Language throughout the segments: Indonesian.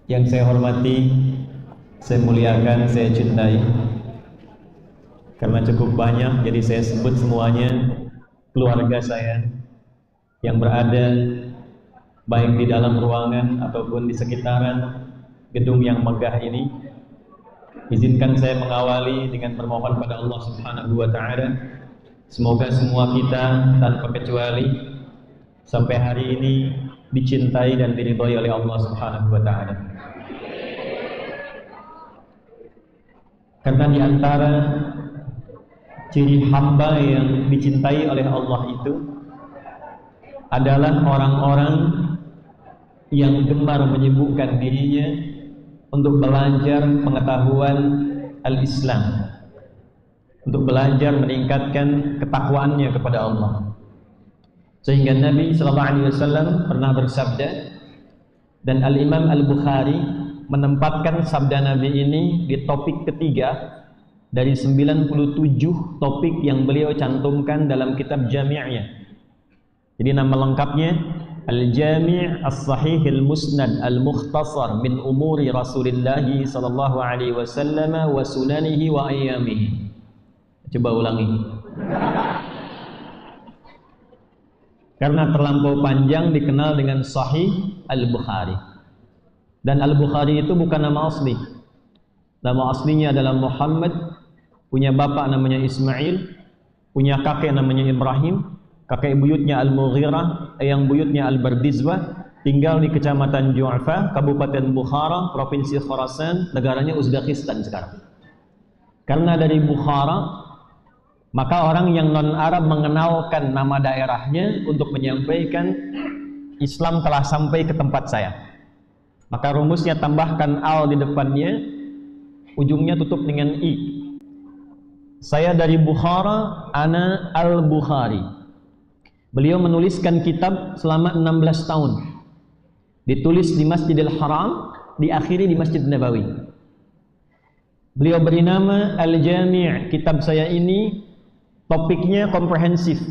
Yang saya hormati, saya muliakan, saya cintai, karena cukup banyak jadi saya sebut semuanya keluarga saya yang berada baik di dalam ruangan ataupun di sekitaran gedung yang megah ini. Izinkan saya mengawali dengan bermohon pada Allah Subhanahu wa Ta'ala, semoga semua kita tanpa kecuali sampai hari ini dicintai dan diridhai oleh Allah Subhanahu wa Ta'ala. Karena di antara ciri hamba yang dicintai oleh Allah itu adalah orang-orang yang gemar menyibukkan dirinya untuk belajar pengetahuan al-Islam, untuk belajar meningkatkan ketakwaannya kepada Allah. Sehingga Nabi SAW pernah bersabda, dan Al-Imam Al-Bukhari menempatkan sabda Nabi ini di topik ketiga dari 97 topik yang beliau cantumkan dalam kitab Jami'-nya. Jadi nama lengkapnya Al-Jami' As-Sahih Al-Musnad Al-Mukhtasar min umuri Rasulillah sallallahu alaihi wasallam wa sunanihi wa ayyamihi. Coba ulangi. Karena terlampau panjang dikenal dengan Sahih Al-Bukhari. Dan Al-Bukhari itu bukan nama asli. Nama aslinya adalah Muhammad, punya bapak namanya Ismail, punya kakek namanya Ibrahim, kakek buyutnya Al-Mughirah, yang buyutnya Al-Bardizbah, tinggal di Kecamatan Ju'fa, Kabupaten Bukhara, Provinsi Khorasan, negaranya Uzbekistan sekarang. Karena dari Bukhara, maka orang yang non-Arab mengenalkan nama daerahnya untuk menyampaikan Islam telah sampai ke tempat saya. Maka rumusnya tambahkan al di depannya, ujungnya tutup dengan i. Saya dari Bukhara, ana al-Bukhari. Beliau menuliskan kitab selama 16 tahun. Ditulis di Masjidil Haram, diakhiri di Masjid Nabawi. Beliau beri nama Al-Jami'. Kitab saya ini topiknya komprehensif.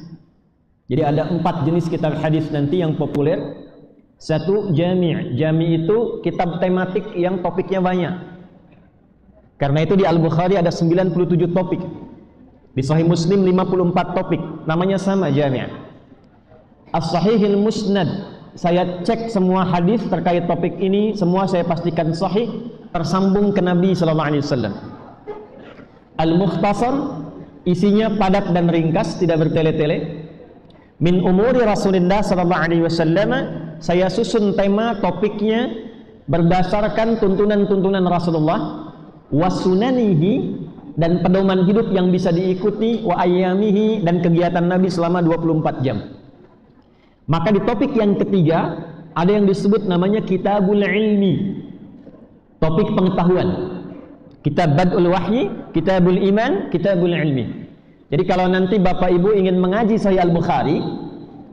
Jadi ada 4 jenis kitab hadis nanti yang populer. Satu, Jami'. Jami' itu kitab tematik yang topiknya banyak. Karena itu di Al-Bukhari ada 97 topik. Di Sahih Muslim 54 topik. Namanya sama, Jami'. As-Sahihil Musnad. Saya cek semua hadis terkait topik ini, semua saya pastikan sahih, tersambung ke Nabi sallallahu alaihi wasallam. Al-Mukhtasar, isinya padat dan ringkas, tidak bertele-tele. Min umuri Rasulullah sallallahu alaihi wasallam, saya susun tema topiknya berdasarkan tuntunan-tuntunan Rasulullah, wasunanihi, dan pedoman hidup yang bisa diikuti, wa ayyamihi, dan kegiatan Nabi selama 24 jam. Maka di topik yang ketiga ada yang disebut namanya Kitabul Ilmi, topik pengetahuan. Kitab Bad'ul Wahyi, Kitabul Iman, Kitabul Ilmi. Jadi kalau nanti Bapak Ibu ingin mengaji Sahih Al-Bukhari,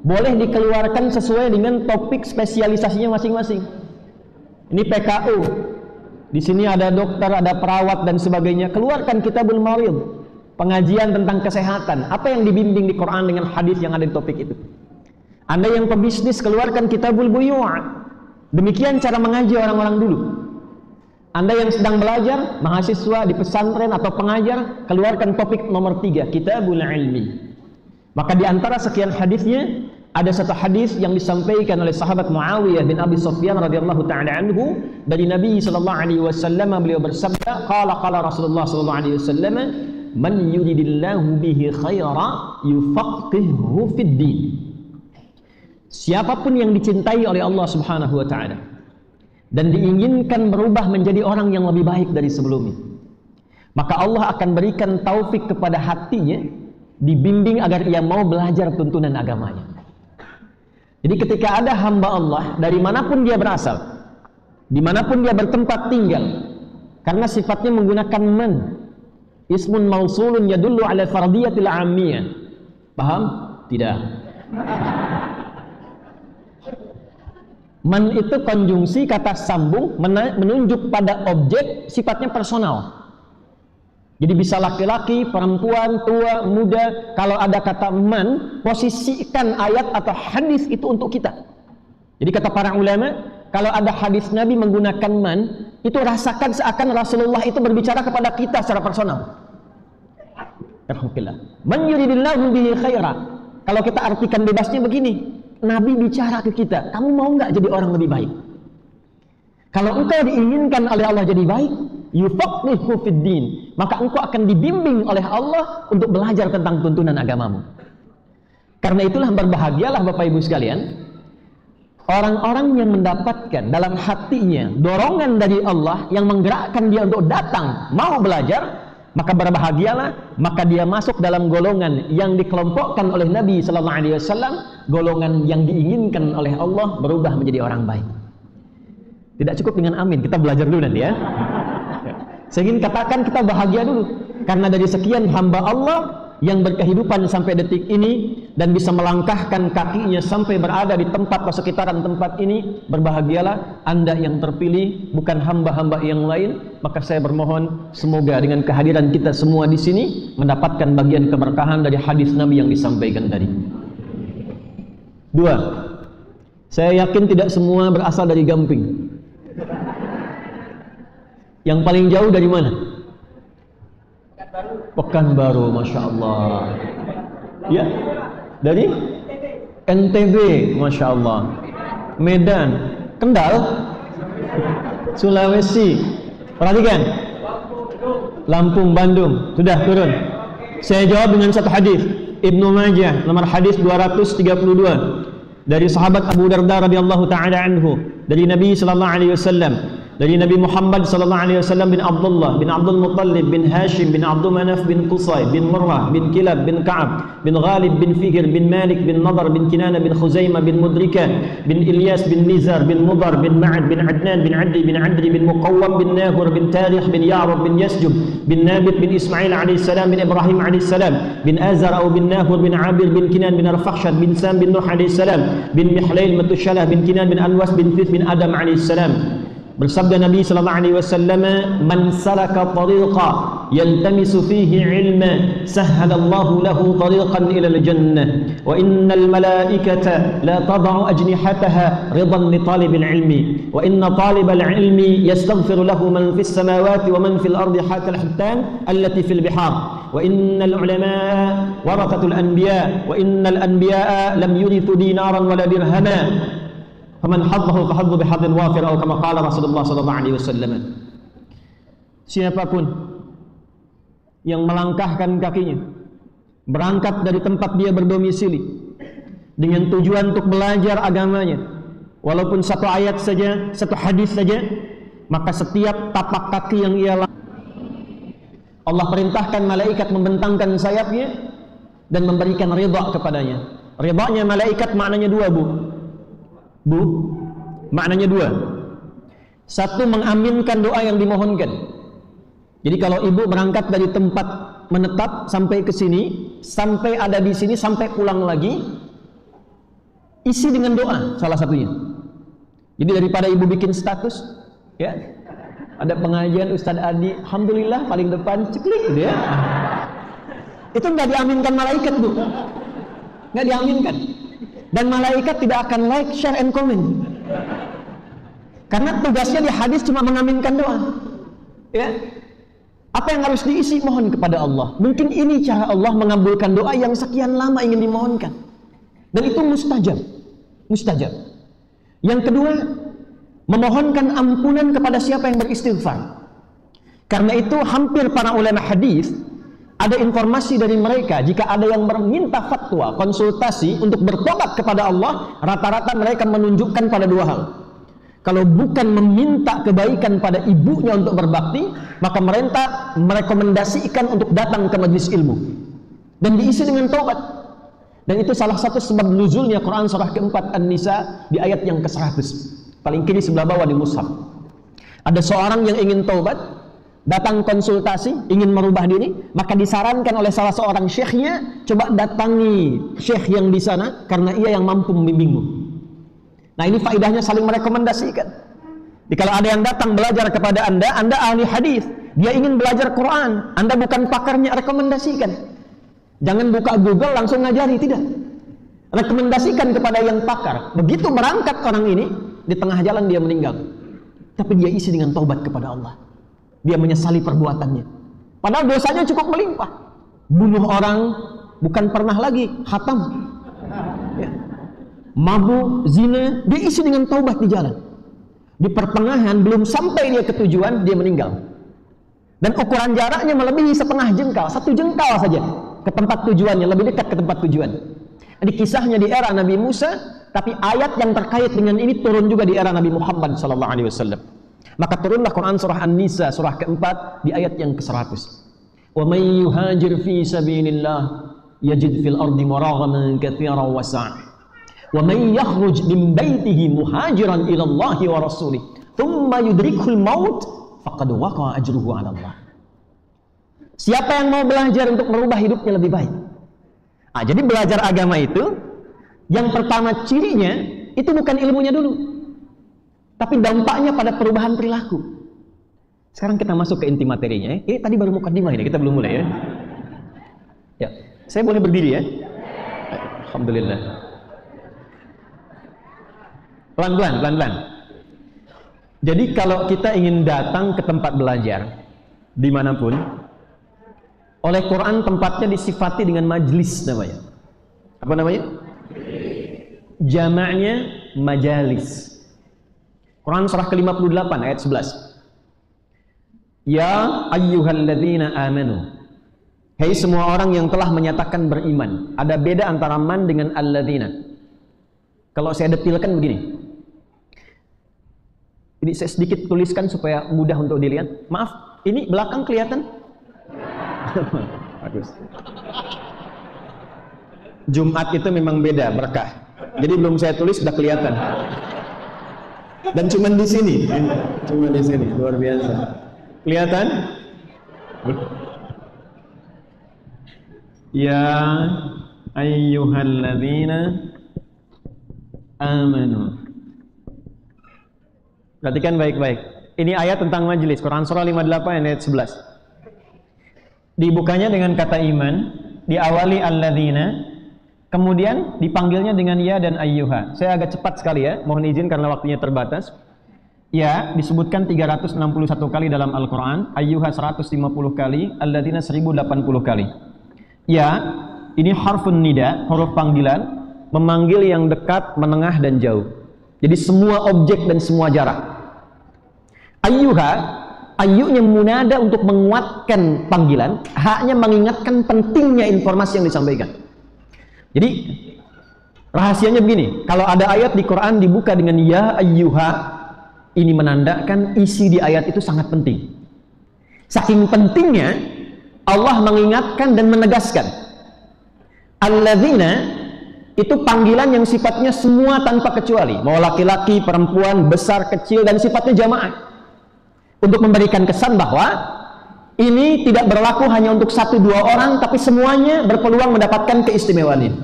boleh dikeluarkan sesuai dengan topik spesialisasinya masing-masing. Ini PKU. Di sini ada dokter, ada perawat dan sebagainya. Keluarkan Kitabul Marid, pengajian tentang kesehatan. Apa yang dibimbing di Quran dengan hadis yang ada di topik itu. Anda yang pebisnis, keluarkan Kitabul Buyu'. Demikian cara mengaji orang-orang dulu. Anda yang sedang belajar, mahasiswa di pesantren atau pengajar, keluarkan topik nomor 3, Kitabul Ilmi. Maka di antara sekian hadisnya, ada satu hadis yang disampaikan oleh sahabat Muawiyah bin Abi Sufyan radhiyallahu ta'ala anhu dari Nabi sallallahu alaihi wasallam. Beliau bersabda, qala Rasulullah sallallahu alaihi wasallam, man yuridillahu bihi khaira yufaqqihhu fid din. Siapapun yang dicintai oleh Allah Subhanahu wa taala dan diinginkan berubah menjadi orang yang lebih baik dari sebelumnya, maka Allah akan berikan taufik kepada hatinya, dibimbing agar ia mau belajar tuntunan agamanya. Jadi ketika ada hamba Allah, dari manapun dia berasal, dimanapun dia bertempat tinggal, karena sifatnya menggunakan man, ismun mausulun yadullu ala fardiyatil ammiyah. Paham? Tidak. Man itu konjungsi kata sambung menunjuk pada objek, sifatnya personal. Jadi bisa laki-laki, perempuan, tua, muda. Kalau ada kata man, posisikan ayat atau hadis itu untuk kita. Jadi kata para ulama, kalau ada hadis Nabi menggunakan man, itu rasakan seakan Rasulullah itu berbicara kepada kita secara personal. Alhamdulillah. Man yuridillahu bihi khaira. Kalau kita artikan bebasnya begini, Nabi bicara ke kita, kamu mau nggak jadi orang lebih baik? Kalau engkau diinginkan oleh Allah jadi baik, yufaqihu fid din, maka engkau akan dibimbing oleh Allah untuk belajar tentang tuntunan agamamu. Karena itulah berbahagialah Bapak Ibu sekalian, orang-orang yang mendapatkan dalam hatinya dorongan dari Allah yang menggerakkan dia untuk datang mau belajar, maka berbahagialah, maka dia masuk dalam golongan yang dikelompokkan oleh Nabi sallallahu alaihi wasallam, golongan yang diinginkan oleh Allah berubah menjadi orang baik. Tidak cukup dengan amin, kita belajar dulu nanti ya. Saya ingin katakan kita bahagia dulu karena dari sekian hamba Allah yang berkehidupan sampai detik ini dan bisa melangkahkan kakinya sampai berada di tempat atau sekitaran tempat ini, berbahagialah Anda yang terpilih, bukan hamba-hamba yang lain. Maka saya bermohon semoga dengan kehadiran kita semua di sini mendapatkan bagian keberkahan dari hadis Nabi yang disampaikan tadi. 2. Saya yakin tidak semua berasal dari Gamping. Yang paling jauh dari mana? Pekanbaru, Masya Allah. Ya, dari NTB, Masya Allah. Medan, Kendal, Sulawesi. Perhatikan, Lampung, Bandung. Sudah turun. Saya jawab dengan satu hadis Ibnu Majah, nomor hadis 232 dari sahabat Abu Darda radhiyallahu taala anhu, dari Nabi sallallahu alaihi wasallam, dari Nabi Muhammad sallallahu alaihi wasallam bin Abdullah bin Abdul Muttalib bin Hashim bin Abdul Manaf bin Qusay bin Murrah bin Kilab bin Ka'ab bin Ghalib bin Fihr bin Malik bin Nadar bin Kinana bin Khuzaimah bin Mudrika bin Ilyas bin Nizar bin Mudar bin Ma'ad bin Adnan bin Adri bin Adri bin Muqawwam bin Nahur bin Tarikh bin Ya'rub bin Yasjub bin Nabit bin Ismail alaihi salam bin Ibrahim alaihi salam bin Azar atau bin Nahur bin Abir bin Kinan bin Arfakhshad bin Sam bin Nuh alaihi salam bin Mihlail Matushalah bin Kinan bin Anwas bin Thith bin Adam alaihi salam. Bersabda Nabi sallallahu alaihi wasallam, "Man salaka tariqan yaltamisu fihi 'ilman, sahhalallahu lahu tariqan ila al-jannah, wa innal malaikata la tad'u ajnihataha ridan li talibil 'ilmi, wa inna talibal 'ilmi yastaghfiru lahu man fis samawati wa man fil ardi hatta al-hitan allati fil bihar, wa innal 'ulama'a warathatul anbiya, wa innal anbiya'a lam yurithu dinaran wala dirhama." Faman haddahu fahaddu bihadin wafir atau kama qala Rasulullah sallallahu alaihi wasallam. Siapapun yang melangkahkan kakinya berangkat dari tempat dia berdomisili dengan tujuan untuk belajar agamanya, walaupun satu ayat saja, satu hadis saja, maka setiap tapak kaki yang ia Allah perintahkan malaikat membentangkan sayapnya dan memberikan ridha kepadanya. Ridhanya malaikat maknanya dua, Bu, maknanya dua. Satu, mengaminkan doa yang dimohonkan. Jadi kalau ibu berangkat dari tempat menetap sampai ke sini, sampai ada di sini, sampai pulang lagi, isi dengan doa salah satunya. Jadi daripada ibu bikin status, ya, ada pengajian Ustadz Adi, alhamdulillah paling depan, ceklik gitu ya. Itu nggak diaminkan malaikat, Bu, nggak diaminkan. Dan malaikat tidak akan like, share, and comment. Karena tugasnya di hadis cuma mengaminkan doa. Ya. Apa yang harus diisi? Mohon kepada Allah. Mungkin ini cara Allah mengabulkan doa yang sekian lama ingin dimohonkan. Dan itu mustajab. Mustajab. Yang kedua, memohonkan ampunan kepada siapa yang beristighfar. Karena itu hampir para ulama hadis ada informasi dari mereka, jika ada yang meminta fatwa, konsultasi untuk bertobat kepada Allah, rata-rata mereka menunjukkan pada dua hal. Kalau bukan meminta kebaikan pada ibunya untuk berbakti, maka mereka merekomendasikan untuk datang ke majelis ilmu dan diisi dengan taubat. Dan itu salah satu sebab nuzulnya Quran surah keempat An-Nisa di ayat yang ke-100, paling kiri sebelah bawah di mushaf. Ada seorang yang ingin taubat, datang konsultasi, ingin merubah diri, maka disarankan oleh salah seorang syekhnya, coba datangi syekh yang di sana karena ia yang mampu membimbingmu. Nah, ini faedahnya saling merekomendasikan. Jadi kalau ada yang datang belajar kepada Anda ahli hadis, dia ingin belajar Quran, Anda bukan pakarnya, rekomendasikan. Jangan buka Google langsung ngajari, tidak. Rekomendasikan kepada yang pakar. Begitu berangkat orang ini, di tengah jalan dia meninggal. Tapi dia isi dengan taubat kepada Allah. Dia menyesali perbuatannya. Padahal dosanya cukup melimpah. Bunuh orang bukan pernah lagi, khatam. Ya. Mabuk, zina, dia isi dengan taubat di jalan. Di pertengahan, belum sampai dia ke tujuan, dia meninggal. Dan ukuran jaraknya melebihi setengah jengkal, 1 jengkal saja ke tempat tujuannya, lebih dekat ke tempat tujuan. Jadi kisahnya di era Nabi Musa, tapi ayat yang terkait dengan ini turun juga di era Nabi Muhammad SAW. Maka turunlah Quran surah An-Nisa surah keempat di ayat yang ke-100. Wa may yuhajir fi sabilillah yajid fil ardi muraghaman katsiran wa sa'a. Wa may yakhruj min baitihi muhajiran ila Allah wa rasulih thumma yudrikul maut faqad waqa'a ajruhu 'ala Allah. Siapa yang mau belajar untuk merubah hidupnya lebih baik? Jadi belajar agama itu yang pertama cirinya itu bukan ilmunya dulu, tapi dampaknya pada perubahan perilaku. Sekarang kita masuk ke inti materinya. Ini tadi baru mukadimah ini, kita belum mulai ya. Ya, saya boleh berdiri ya? Alhamdulillah. Pelan-pelan. Jadi kalau kita ingin datang ke tempat belajar dimanapun, oleh Quran tempatnya disifati dengan majlis namanya. Apa namanya? Jamaknya majalis. Quran surah ke-58 ayat 11. Ya ayyuhalladzina amanu. Hai semua orang yang telah menyatakan beriman. Ada beda antara man dengan alladzina. Kalau saya detilkan begini. Ini saya sedikit tuliskan supaya mudah untuk dilihat. Maaf, ini belakang kelihatan? Bagus. Jumat itu memang beda berkah. Jadi belum saya tulis sudah kelihatan. Dan cuma di sini, luar biasa. Kelihatan? Ya ayyuhalladzina amanu. Perhatikan baik-baik. Ini ayat tentang majelis, Quran surah 58 ayat 11. Dibukanya dengan kata iman, diawali alladzina, kemudian dipanggilnya dengan ya dan ayyuha. Saya agak cepat sekali ya, mohon izin karena waktunya terbatas. Ya disebutkan 361 kali dalam Al-Quran, ayyuha 150 kali, alladzina 1080 kali. Ya, ini harfun nida, huruf panggilan, memanggil yang dekat, menengah dan jauh. Jadi semua objek dan semua jarak. Ayyuha, ayyunya munada untuk menguatkan panggilan, haknya mengingatkan pentingnya informasi yang disampaikan. Jadi rahasianya begini, kalau ada ayat di Quran dibuka dengan ya ayyuha, ini menandakan isi di ayat itu sangat penting. Saking pentingnya Allah mengingatkan dan menegaskan. Alladzina itu panggilan yang sifatnya semua tanpa kecuali, mau laki-laki, perempuan, besar, kecil, dan sifatnya jamaah. Untuk memberikan kesan bahwa ini tidak berlaku hanya untuk 1-2 orang, tapi semuanya berpeluang mendapatkan keistimewaan ini.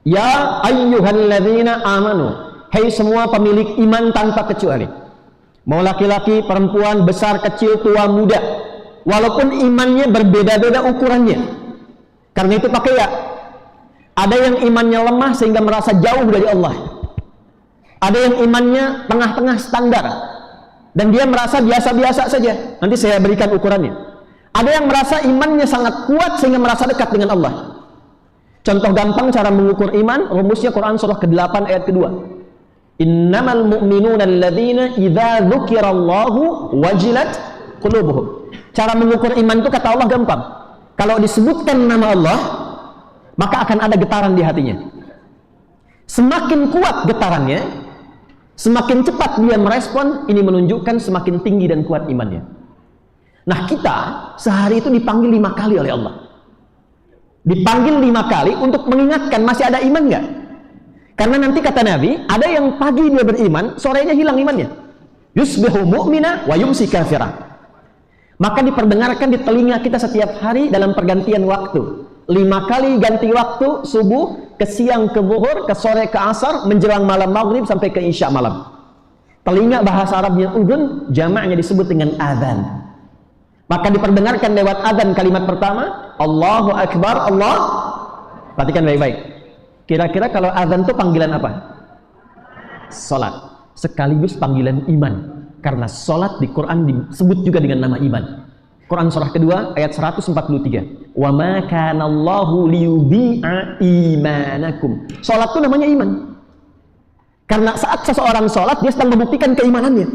Ya ayyuhalladzina amanu, hai semua pemilik iman tanpa kecuali, mau laki-laki, perempuan, besar, kecil, tua, muda, walaupun imannya berbeda-beda ukurannya. Karena itu pakai ya. Ada yang imannya lemah sehingga merasa jauh dari Allah. Ada yang imannya tengah-tengah standar dan dia merasa biasa-biasa saja. Nanti saya berikan ukurannya. Ada yang merasa imannya sangat kuat sehingga merasa dekat dengan Allah. Contoh gampang cara mengukur iman, rumusnya Quran surah ke-8 ayat kedua. Innamal mu'minuna alladzina idza dzukirallahu wajilat qulubuhum. Cara mengukur iman itu kata Allah gampang. Kalau disebutkan nama Allah, maka akan ada getaran di hatinya. Semakin kuat getarannya, semakin cepat dia merespon, ini menunjukkan semakin tinggi dan kuat imannya. Nah kita sehari itu dipanggil 5 kali oleh Allah. Dipanggil 5 kali untuk mengingatkan masih ada iman nggak? Karena nanti kata Nabi, ada yang pagi dia beriman, sorenya hilang imannya. Yusbihu mu'mina wa yumsi kafira. Maka diperdengarkan di telinga kita setiap hari dalam pergantian waktu. 5 kali ganti waktu, subuh, ke siang, ke zuhur, ke sore, ke asar, menjelang malam maghrib sampai ke isya malam. Telinga bahasa Arabnya udhun, jamaknya disebut dengan adzan. Maka diperdengarkan lewat adzan kalimat pertama, Allahu Akbar, Allah. Perhatikan baik-baik. Kira-kira kalau adzan itu panggilan apa? Salat. sekaligus panggilan iman. Karena sholat di Quran disebut juga dengan nama iman. Quran surah kedua ayat 143. Wa ma kana Allahu liyudhi'a imanakum. Sholat itu namanya iman. Karena saat seseorang sholat dia sedang membuktikan keimanannya.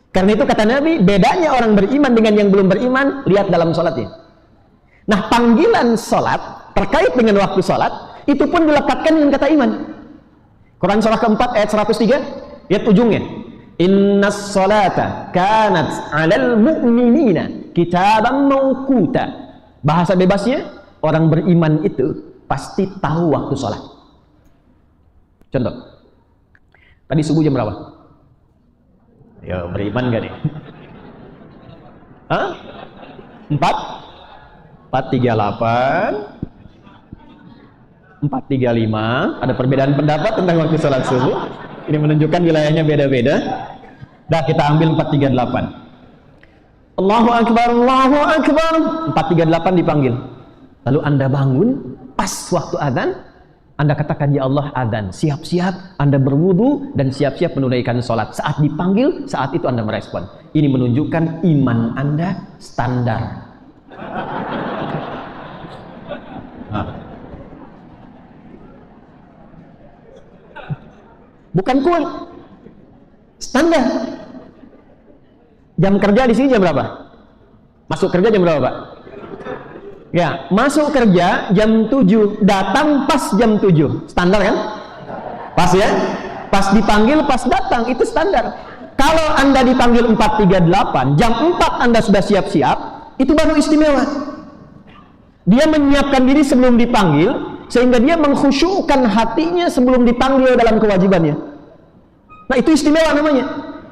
Karena itu kata Nabi, bedanya orang beriman dengan yang belum beriman, lihat dalam sholatnya. Nah, panggilan sholat terkait dengan waktu sholat itu pun dilekatkan dengan kata iman. Quran surah keempat ayat 103, lihat ujungnya. Innas sholata kanat 'alal mu'minina kitaban mawquta. Bahasa bebasnya, orang beriman itu pasti tahu waktu sholat. Contoh, tadi subuh jam berapa? Ya, beriman gak nih? Hah? 4:38 4:35. Ada perbedaan pendapat tentang waktu sholat subuh. Ini menunjukkan wilayahnya beda-beda. Dah, kita ambil 4:38. Allahu Akbar, Allahu Akbar. 4:38 dipanggil. Lalu Anda bangun pas waktu azan, Anda katakan, ya Allah azan, siap-siap Anda berwudu dan siap-siap menunaikan sholat. Saat dipanggil, saat itu Anda merespon. Ini menunjukkan iman Anda standar. Bukan kuat, standar. Jam kerja di sini jam berapa? Masuk kerja jam berapa, Pak? Ya, masuk kerja jam 7, datang pas jam 7. Standar kan? Pas ya? Pas dipanggil, pas datang, itu standar. Kalau Anda dipanggil 4:38, jam 4 Anda sudah siap-siap, itu baru istimewa. Dia menyiapkan diri sebelum dipanggil, sehingga dia mengkhusyukkan hatinya sebelum dipanggil dalam kewajibannya. Nah, itu istimewa namanya.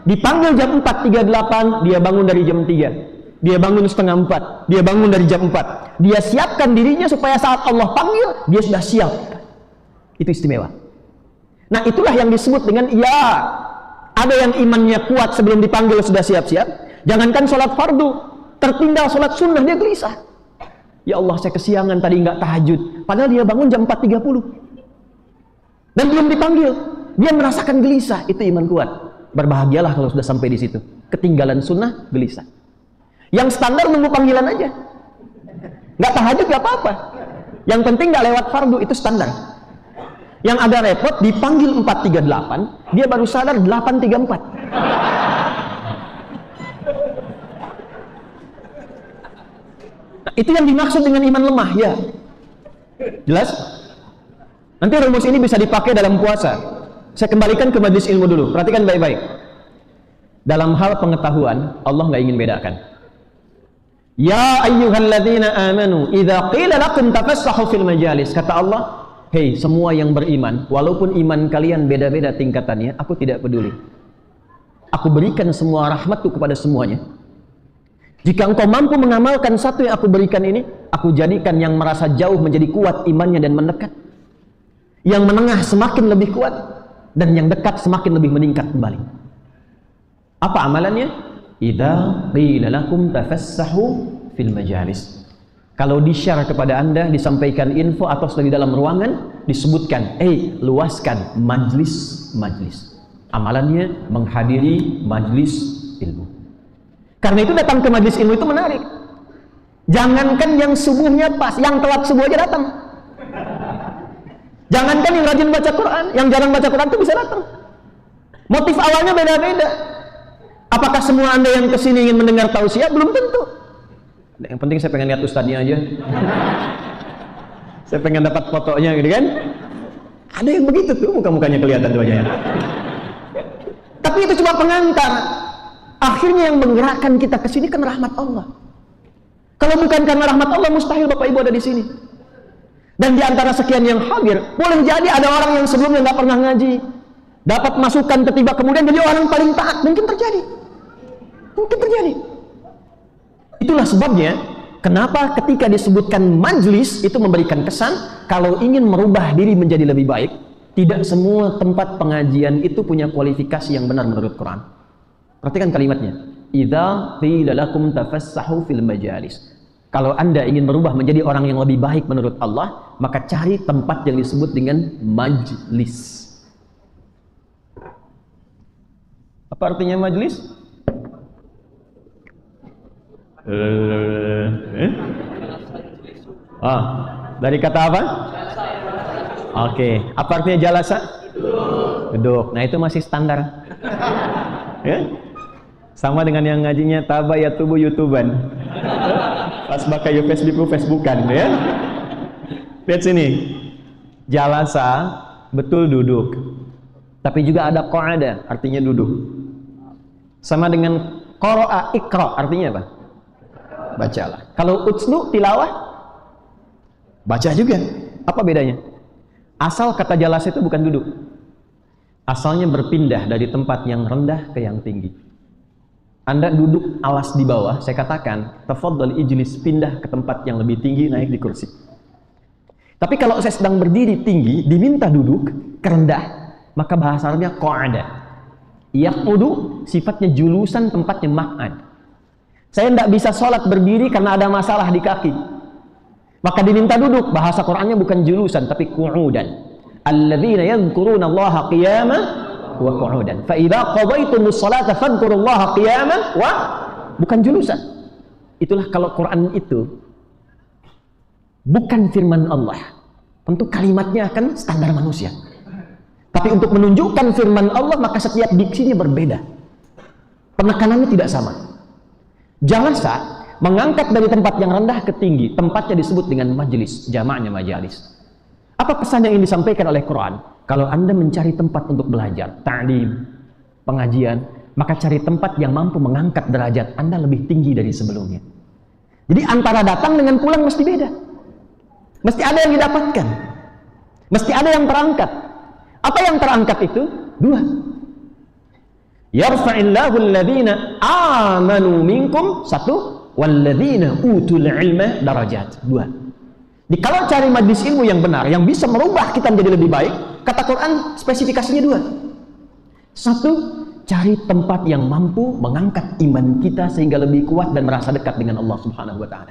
Dipanggil jam 4:38, dia bangun dari jam 3. Dia bangun setengah 4, dia bangun dari jam 4. Dia siapkan dirinya supaya saat Allah panggil, dia sudah siap. Itu istimewa. Nah, itulah yang disebut dengan ya. Ada yang imannya kuat sebelum dipanggil sudah siap-siap. Jangankan sholat fardu, tertinggal sholat sunnah dia gelisah. Ya Allah, saya kesiangan tadi nggak tahajud. Padahal dia bangun jam 4:30. Dan belum dipanggil. Dia merasakan gelisah. Itu iman kuat. Berbahagialah kalau sudah sampai di situ. Ketinggalan sunnah, gelisah. Yang standar nunggu panggilan aja. Nggak tahajud nggak apa-apa. Yang penting nggak lewat fardu, itu standar. Yang agak repot, dipanggil 4:38, dia baru sadar 8:34. Nah, itu yang dimaksud dengan iman lemah, ya. Jelas? Nanti rumus ini bisa dipakai dalam puasa. Saya kembalikan ke majelis ilmu dulu. Perhatikan baik-baik. Dalam hal pengetahuan, Allah nggak ingin bedakan. Ya ayyuhalladzina amanu, idza qila lakum tafassahu fil majalis. Kata Allah, hei semua yang beriman, walaupun iman kalian beda-beda tingkatannya, aku tidak peduli. Aku berikan semua rahmatku kepada semuanya. Jika engkau mampu mengamalkan satu yang aku berikan ini, aku jadikan yang merasa jauh menjadi kuat imannya dan mendekat. Yang menengah semakin lebih kuat, dan yang dekat semakin lebih meningkat kembali. Apa amalannya? Idza qila lakum tafassahu fil majalis. Kalau di-share kepada Anda, disampaikan info atau sedang di dalam ruangan, disebutkan, luaskan majlis-majlis. Amalannya menghadiri majlis ilmu. Karena itu datang ke majlis ilmu itu menarik. Jangankan yang subuhnya pas, yang telat subuh aja datang. Jangankan yang rajin baca Quran, yang jarang baca Quran itu bisa datang. Motif awalnya beda-beda. Apakah semua Anda yang kesini ingin mendengar tausiah? Belum tentu. Yang penting saya pengen lihat ustadznya aja. Saya pengen dapat fotonya gitu kan. Ada yang begitu tuh, muka-mukanya kelihatan tuh wajahnya. Tapi itu cuma pengantar. Akhirnya yang menggerakkan kita ke sini kan rahmat Allah. Kalau bukan karena rahmat Allah, mustahil Bapak Ibu ada di sini. Dan di antara sekian yang hadir, boleh jadi ada orang yang sebelumnya nggak pernah ngaji, dapat masukan tiba-tiba kemudian jadi orang paling taat. Mungkin terjadi. Mungkin terjadi. Itulah sebabnya kenapa ketika disebutkan majlis itu memberikan kesan kalau ingin merubah diri menjadi lebih baik, tidak semua tempat pengajian itu punya kualifikasi yang benar menurut Quran. Perhatikan kalimatnya. Idza qila lakum tafassahu fil majalis. Kalau Anda ingin berubah menjadi orang yang lebih baik menurut Allah, maka cari tempat yang disebut dengan majlis. Apa artinya majlis? Dari kata apa? Oke, apa artinya jalasa? Duduk. Nah, itu masih standar. Ya? Sama dengan yang ngajinya tabayatubu YouTuban. Pas pakai Facebookan, ya. Lihat sini. Jalasa betul duduk. Tapi juga ada qa'ada, artinya duduk. Sama dengan qara'a, iqra, artinya apa? Bacalah. Kalau utslu, tilawah, baca juga. Apa bedanya? Asal kata jalasa itu bukan duduk. Asalnya berpindah dari tempat yang rendah ke yang tinggi. Anda duduk alas di bawah, saya katakan, tafadhal ijlis, pindah ke tempat yang lebih tinggi, naik di kursi. Tapi kalau saya sedang berdiri tinggi, diminta duduk, kerendah, maka bahasa Arabnya qa'ada. Yaqudu sifatnya julusan, tempatnya maq'ad. Saya tidak bisa sholat berdiri karena ada masalah di kaki. Maka diminta duduk. Bahasa Qur'annya bukan julusan, tapi qu'udan. Alladzina yadhkuruna Allaha qiyaman wa qu'udan. Fa idza qadaytumus sholata fadhkurullaha qiyaman wa, bukan julusan. Itulah kalau Quran itu bukan firman Allah. Tentu kalimatnya akan standar manusia. Tapi untuk menunjukkan firman Allah, maka setiap diksinya berbeda. Penekanannya tidak sama. Jalasa mengangkat dari tempat yang rendah ke tinggi. Tempatnya disebut dengan majlis, jamaknya majalis. Apa pesan yang ingin disampaikan oleh Quran? Kalau Anda mencari tempat untuk belajar, ta'lim, pengajian, maka cari tempat yang mampu mengangkat derajat Anda lebih tinggi dari sebelumnya. Jadi antara datang dengan pulang mesti beda. Mesti ada yang didapatkan. Mesti ada yang terangkat. Apa yang terangkat itu? Dua. Yarfa'illahu alladhina amanu minkum, satu, walladzina utul ilma darajat, dua. Jadi kalau cari majlis ilmu yang benar, yang bisa merubah kita menjadi lebih baik, kata Quran spesifikasinya dua. Satu, cari tempat yang mampu mengangkat iman kita sehingga lebih kuat dan merasa dekat dengan Allah Subhanahu wa taala.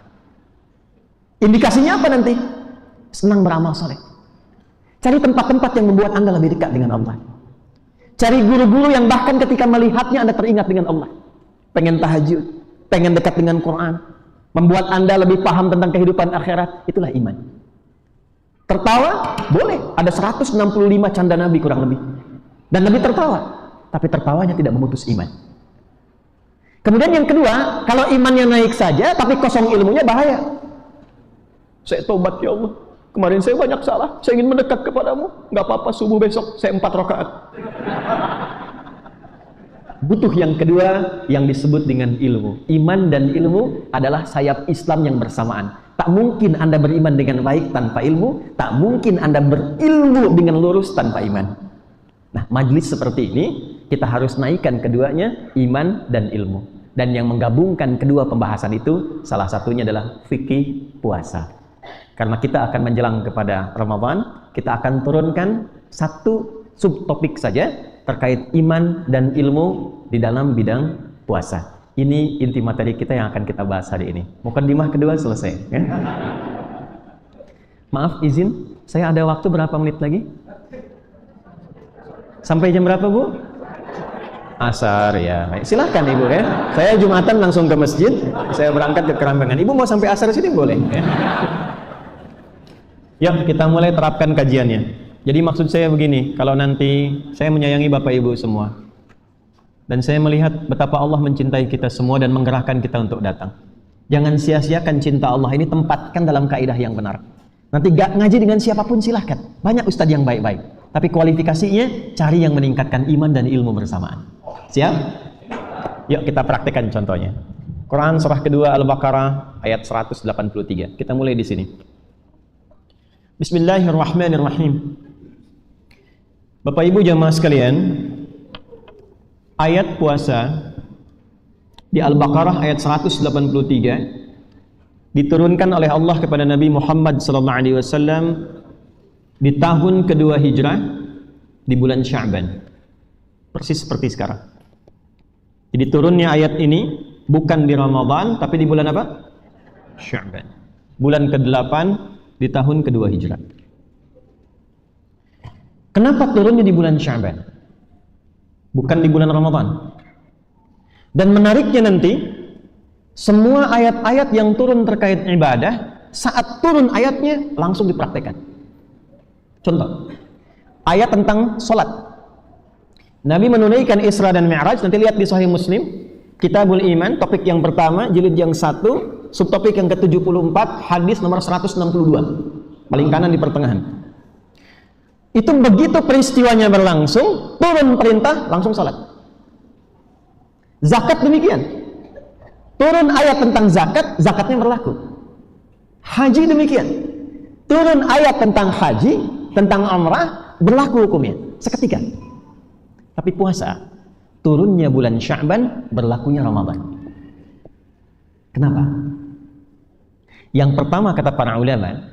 Indikasinya apa nanti? Senang beramal saleh. Cari tempat-tempat yang membuat Anda lebih dekat dengan Allah. Cari guru-guru yang bahkan ketika melihatnya Anda teringat dengan Allah. Pengen tahajud, pengen dekat dengan Quran, membuat Anda lebih paham tentang kehidupan akhirat, itulah iman. Tertawa, boleh. Ada 165 canda Nabi kurang lebih. Dan Nabi tertawa, tapi tertawanya tidak memutus iman. Kemudian yang kedua, kalau imannya naik saja, tapi kosong ilmunya, bahaya. Saya tobat ya Allah. Kemarin saya banyak salah, saya ingin mendekat kepadamu. Nggak apa-apa, subuh besok saya 4 rakaat. Butuh yang kedua yang disebut dengan ilmu. Iman dan ilmu adalah sayap Islam yang bersamaan. Tak mungkin Anda beriman dengan baik tanpa ilmu, tak mungkin Anda berilmu dengan lurus tanpa iman. Nah, majlis seperti ini kita harus naikkan keduanya, iman dan ilmu. Dan yang menggabungkan kedua pembahasan itu salah satunya adalah fikih puasa. Karena kita akan menjelang kepada Ramadan, kita akan turunkan satu subtopik saja terkait iman dan ilmu di dalam bidang puasa. Ini inti materi kita yang akan kita bahas hari ini. Mukadimah kedua selesai. Ya? Maaf, izin, saya ada waktu berapa menit lagi? Sampai jam berapa, Bu? Asar, ya. Silahkan Ibu ya. Saya Jumatan langsung ke masjid, saya berangkat ke Kerambengan. Ibu mau sampai asar sini boleh? Ya. Yuk kita mulai terapkan kajiannya. Jadi maksud saya begini, kalau nanti saya menyayangi Bapak Ibu semua, dan saya melihat betapa Allah mencintai kita semua dan menggerakkan kita untuk datang. Jangan sia-siakan cinta Allah ini, tempatkan dalam kaidah yang benar. Nanti gak ngaji dengan siapapun silahkan. Banyak ustadz yang baik-baik, tapi kualifikasinya cari yang meningkatkan iman dan ilmu bersamaan. Siap? Yuk kita praktekkan contohnya. Quran surah kedua Al-Baqarah ayat 183. Kita mulai di sini. Bismillahirrahmanirrahim. Bapak Ibu jamaah sekalian, ayat puasa di Al-Baqarah ayat 183 diturunkan oleh Allah kepada Nabi Muhammad SAW di tahun kedua hijrah di bulan Sya'ban, persis seperti sekarang. Jadi turunnya ayat ini bukan di Ramadan, tapi di bulan apa? Sya'ban, bulan ke-8 di tahun kedua hijrah. Kenapa turunnya di bulan Sya'ban? bukan di bulan Ramadan. Dan menariknya nanti, semua ayat-ayat yang turun terkait ibadah, saat turun ayatnya langsung dipraktekkan. Contoh, ayat tentang sholat. Nabi menunaikan Isra dan Mi'raj, nanti lihat di Sahih Muslim, Kitabul Iman, topik yang pertama, jilid yang 1, subtopik yang ke-74, hadis nomor 162, paling kanan di pertengahan. Itu begitu peristiwanya berlangsung, turun perintah, langsung sholat. Zakat demikian. Turun ayat tentang zakat, zakatnya berlaku. Haji demikian. Turun ayat tentang haji, tentang umrah, berlaku hukumnya seketika. Tapi puasa, turunnya bulan Sya'ban, berlakunya Ramadan. Kenapa? Yang pertama kata para ulama,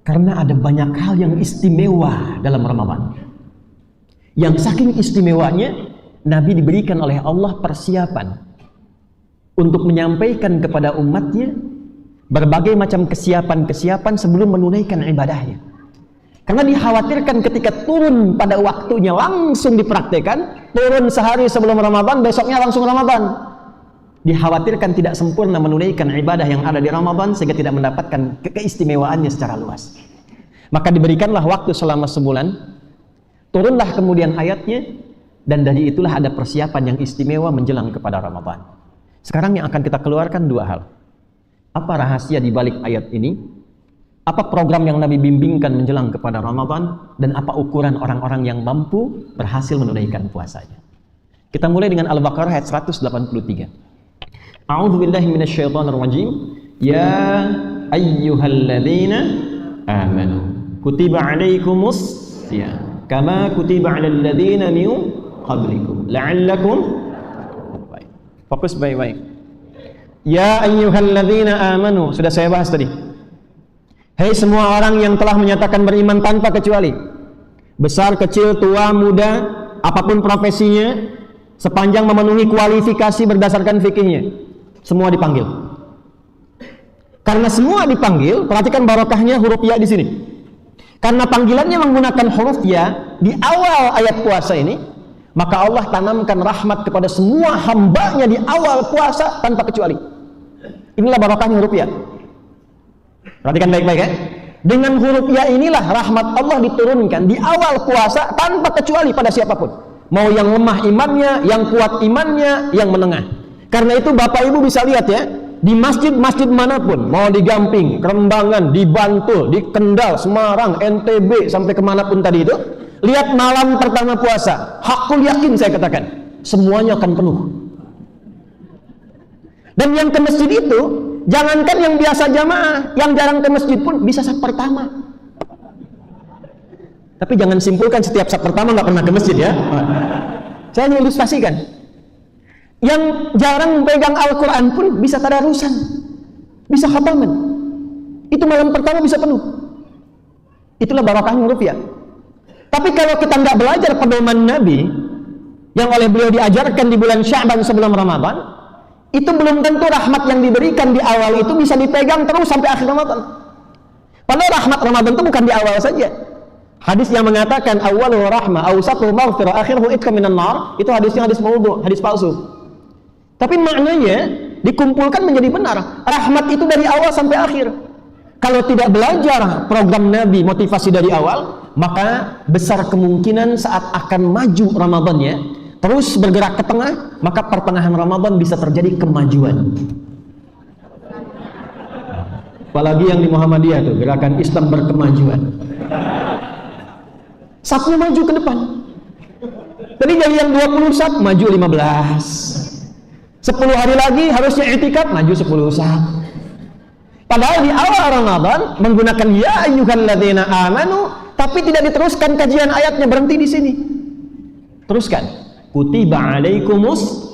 karena ada banyak hal yang istimewa dalam Ramadan. Yang saking istimewanya, Nabi diberikan oleh Allah persiapan untuk menyampaikan kepada umatnya berbagai macam kesiapan-kesiapan sebelum menunaikan ibadahnya. Karena dikhawatirkan ketika turun pada waktunya langsung dipraktekkan, turun sehari sebelum Ramadan, besoknya langsung Ramadan. Dikhawatirkan tidak sempurna menunaikan ibadah yang ada di Ramadan sehingga tidak mendapatkan keistimewaannya secara luas. Maka diberikanlah waktu selama sebulan, turunlah kemudian ayatnya, dan dari itulah ada persiapan yang istimewa menjelang kepada Ramadan. Sekarang yang akan kita keluarkan dua hal. Apa rahasia di balik ayat ini? Apa program yang Nabi bimbingkan menjelang kepada Ramadan, dan apa ukuran orang-orang yang mampu berhasil menunaikan puasanya? Kita mulai dengan Al-Baqarah ayat 183. A'udzu billahi minasyaitonir rajim. Ya ayyuhalladzina amanu kutiba 'alaikumus shiyam kama kutiba 'alal ladzina min qablikum la'allakum. Fokus baik-baik. Ya ayyuhalladzina amanu, sudah saya bahas tadi. Hei semua orang yang telah menyatakan beriman tanpa kecuali, besar, kecil, tua, muda, apapun profesinya, sepanjang memenuhi kualifikasi berdasarkan fikihnya, semua dipanggil. Karena semua dipanggil, perhatikan barokahnya huruf ya di sini. Karena panggilannya menggunakan huruf ya di awal ayat puasa ini, maka Allah tanamkan rahmat kepada semua hambanya di awal puasa tanpa kecuali. Inilah barokahnya huruf ya. Perhatikan baik-baik ya. Dengan huruf ya inilah rahmat Allah diturunkan di awal puasa tanpa kecuali pada siapapun. Mau yang lemah imannya, yang kuat imannya, yang menengah. Karena itu Bapak Ibu bisa lihat ya, di masjid-masjid manapun, mau di Gamping, Kerembangan, di Bantul, di Kendal, Semarang, NTB, sampai kemanapun tadi itu, lihat malam pertama puasa, hakul yakin saya katakan, semuanya akan penuh. Dan yang ke masjid itu, jangankan yang biasa jamaah, yang jarang ke masjid pun bisa saf pertama. Tapi jangan simpulkan setiap saf pertama nggak pernah ke masjid ya. Saya ilustrasikan. Yang jarang pegang Al-Quran pun bisa tadarusan, bisa khafaman. Itu malam pertama bisa penuh. Itulah barokahnya huruf ya. Tapi kalau kita nggak belajar pedoman Nabi yang oleh beliau diajarkan di bulan Sya'ban sebelum Ramadan, itu belum tentu rahmat yang diberikan di awal itu bisa dipegang terus sampai akhir Ramadan. Padahal rahmat Ramadan itu bukan di awal saja. Hadis yang mengatakan awwaluhu rahmah, awsatuhu maghfirah, akhiruhu itqa minan nar, itu hadisnya hadis maudhu, hadis palsu. Tapi maknanya dikumpulkan menjadi benar. Rahmat itu dari awal sampai akhir. Kalau tidak belajar program Nabi motivasi dari awal, maka besar kemungkinan saat akan maju Ramadannya terus bergerak ke tengah, maka pertengahan Ramadan bisa terjadi kemajuan. Apalagi yang di Muhammadiyah tuh, gerakan Islam berkemajuan. Safnya maju ke depan. Tadi dari yang 20 saf maju 15. 10 hari lagi harusnya i'tikaf, maju 10 saf. Padahal di awal Ramadan menggunakan ya ayyuhalladzina amanu, tapi tidak diteruskan kajian ayatnya, berhenti di sini. Teruskan. Kutiba alaikumus,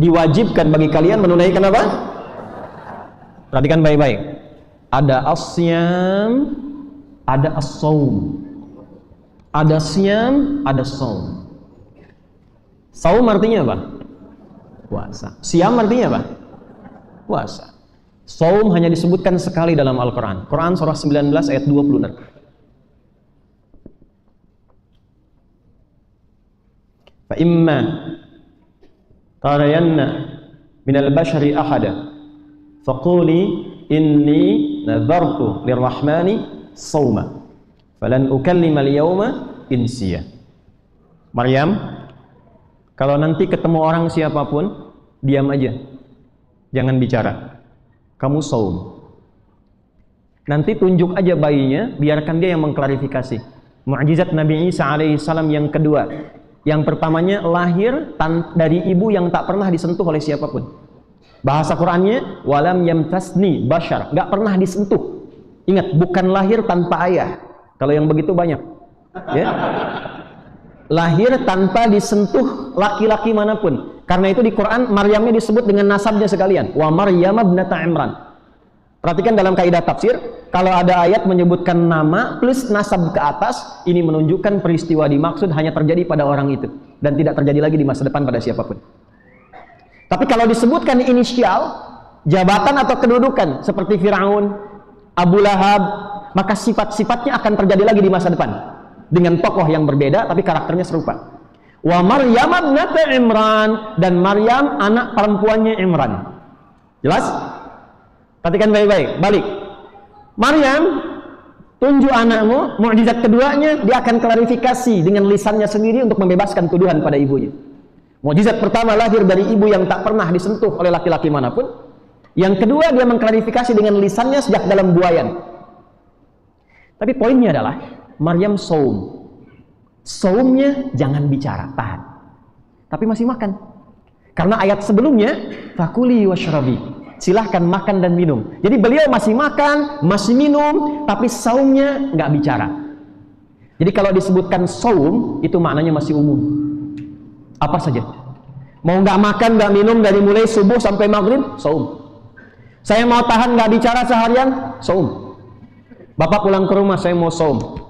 diwajibkan bagi kalian menunaikan apa? Perhatikan baik-baik. Ada asyam, ada as-saum. Ada siam, ada saum. Saum artinya apa? Puasa. Siam artinya apa? Puasa. Saum hanya disebutkan sekali dalam Al-Quran. Quran surah 19 ayat 26. fa imma tarayanna minal bashari ahada faquli inni nadhartu lirrahmani sawma falan ukallima al-yawma insiya. Maryam, kalau nanti ketemu orang siapapun, diam aja, jangan bicara, kamu saum. Nanti tunjuk aja bayinya, biarkan dia yang mengklarifikasi. Mukjizat Nabi Isa alaihissalam yang kedua, yang pertamanya lahir dari ibu yang tak pernah disentuh oleh siapapun. Bahasa Qur'annya walam yamtasni bashar, nggak pernah disentuh. Ingat, bukan lahir tanpa ayah. Kalau yang begitu banyak, ya. Lahir tanpa disentuh laki-laki manapun. Karena itu di Quran Maryamnya disebut dengan nasabnya sekalian. Wa Maryam ibnata Imran. Perhatikan dalam kaidah tafsir, kalau ada ayat menyebutkan nama plus nasab ke atas, ini menunjukkan peristiwa dimaksud hanya terjadi pada orang itu dan tidak terjadi lagi di masa depan pada siapapun. Tapi kalau disebutkan inisial, jabatan atau kedudukan seperti Firaun, Abu Lahab, maka sifat-sifatnya akan terjadi lagi di masa depan dengan tokoh yang berbeda tapi karakternya serupa. Wa Maryam ibnata Imran, dan Maryam anak perempuannya Imran. Jelas? Perhatikan baik-baik. Balik. Maryam, tunjuk anakmu, mukjizat keduanya dia akan klarifikasi dengan lisannya sendiri untuk membebaskan tuduhan pada ibunya. Mukjizat pertama lahir dari ibu yang tak pernah disentuh oleh laki-laki manapun. Yang kedua dia mengklarifikasi dengan lisannya sejak dalam buayan. Tapi poinnya adalah Maryam saum. Saumnya jangan bicara, tahan. Tapi masih makan. Karena ayat sebelumnya fakuli washrabi, silahkan makan dan minum. Jadi beliau masih makan, masih minum, tapi saumnya nggak bicara. Jadi kalau disebutkan saum itu maknanya masih umum. Apa saja, mau nggak makan nggak minum dari mulai subuh sampai maghrib, saum. Saya mau tahan nggak bicara seharian, saum. Bapak pulang ke rumah, saya mau saum,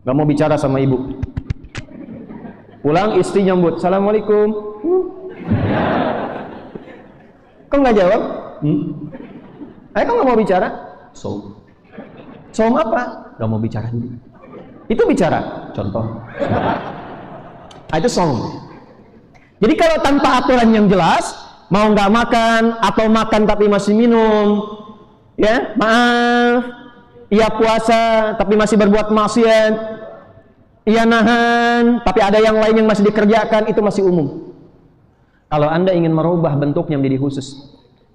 nggak mau bicara sama ibu. Pulang istri nyambut, assalamualaikum. Kok nggak jawab? Kok nggak mau bicara? Saum. Saum apa? Nggak mau bicara dulu. Itu bicara, contoh. Itu saum. Jadi kalau tanpa aturan yang jelas, mau nggak makan atau makan tapi masih minum, ya maaf, ia puasa tapi masih berbuat maksiat, ia nahan tapi ada yang lain yang masih dikerjakan, itu masih umum. Kalau Anda ingin merubah bentuknya menjadi khusus,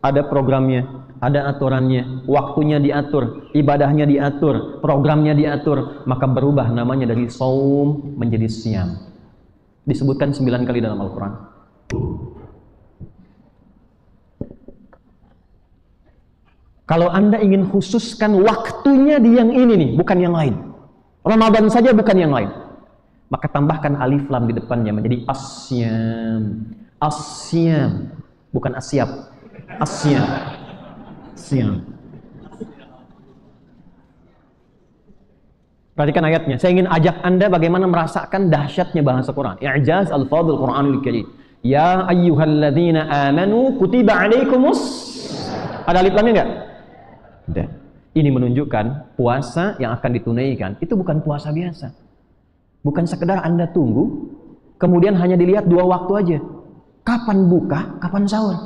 ada programnya, ada aturannya, waktunya diatur, ibadahnya diatur, programnya diatur, maka berubah namanya dari saum menjadi siyam. Disebutkan 9 kali dalam Al-Quran. Kalau Anda ingin khususkan waktunya di yang ini nih, bukan yang lain, Ramadan saja bukan yang lain, maka tambahkan alif lam di depannya menjadi asyam. Asyam, bukan asyap. Asyam. Asyam. Perhatikan ayatnya. Saya ingin ajak Anda bagaimana merasakan dahsyatnya bahasa Quran. I'jaz al-fadhil Qur'anul Karim. Ya ayyuhalladzina amanu kutiba alaikumus. Ada alif lamnya enggak? Ada. Ini menunjukkan puasa yang akan ditunaikan itu bukan puasa biasa. Bukan sekedar Anda tunggu, kemudian hanya dilihat 2 waktu aja. Kapan buka, kapan sahur.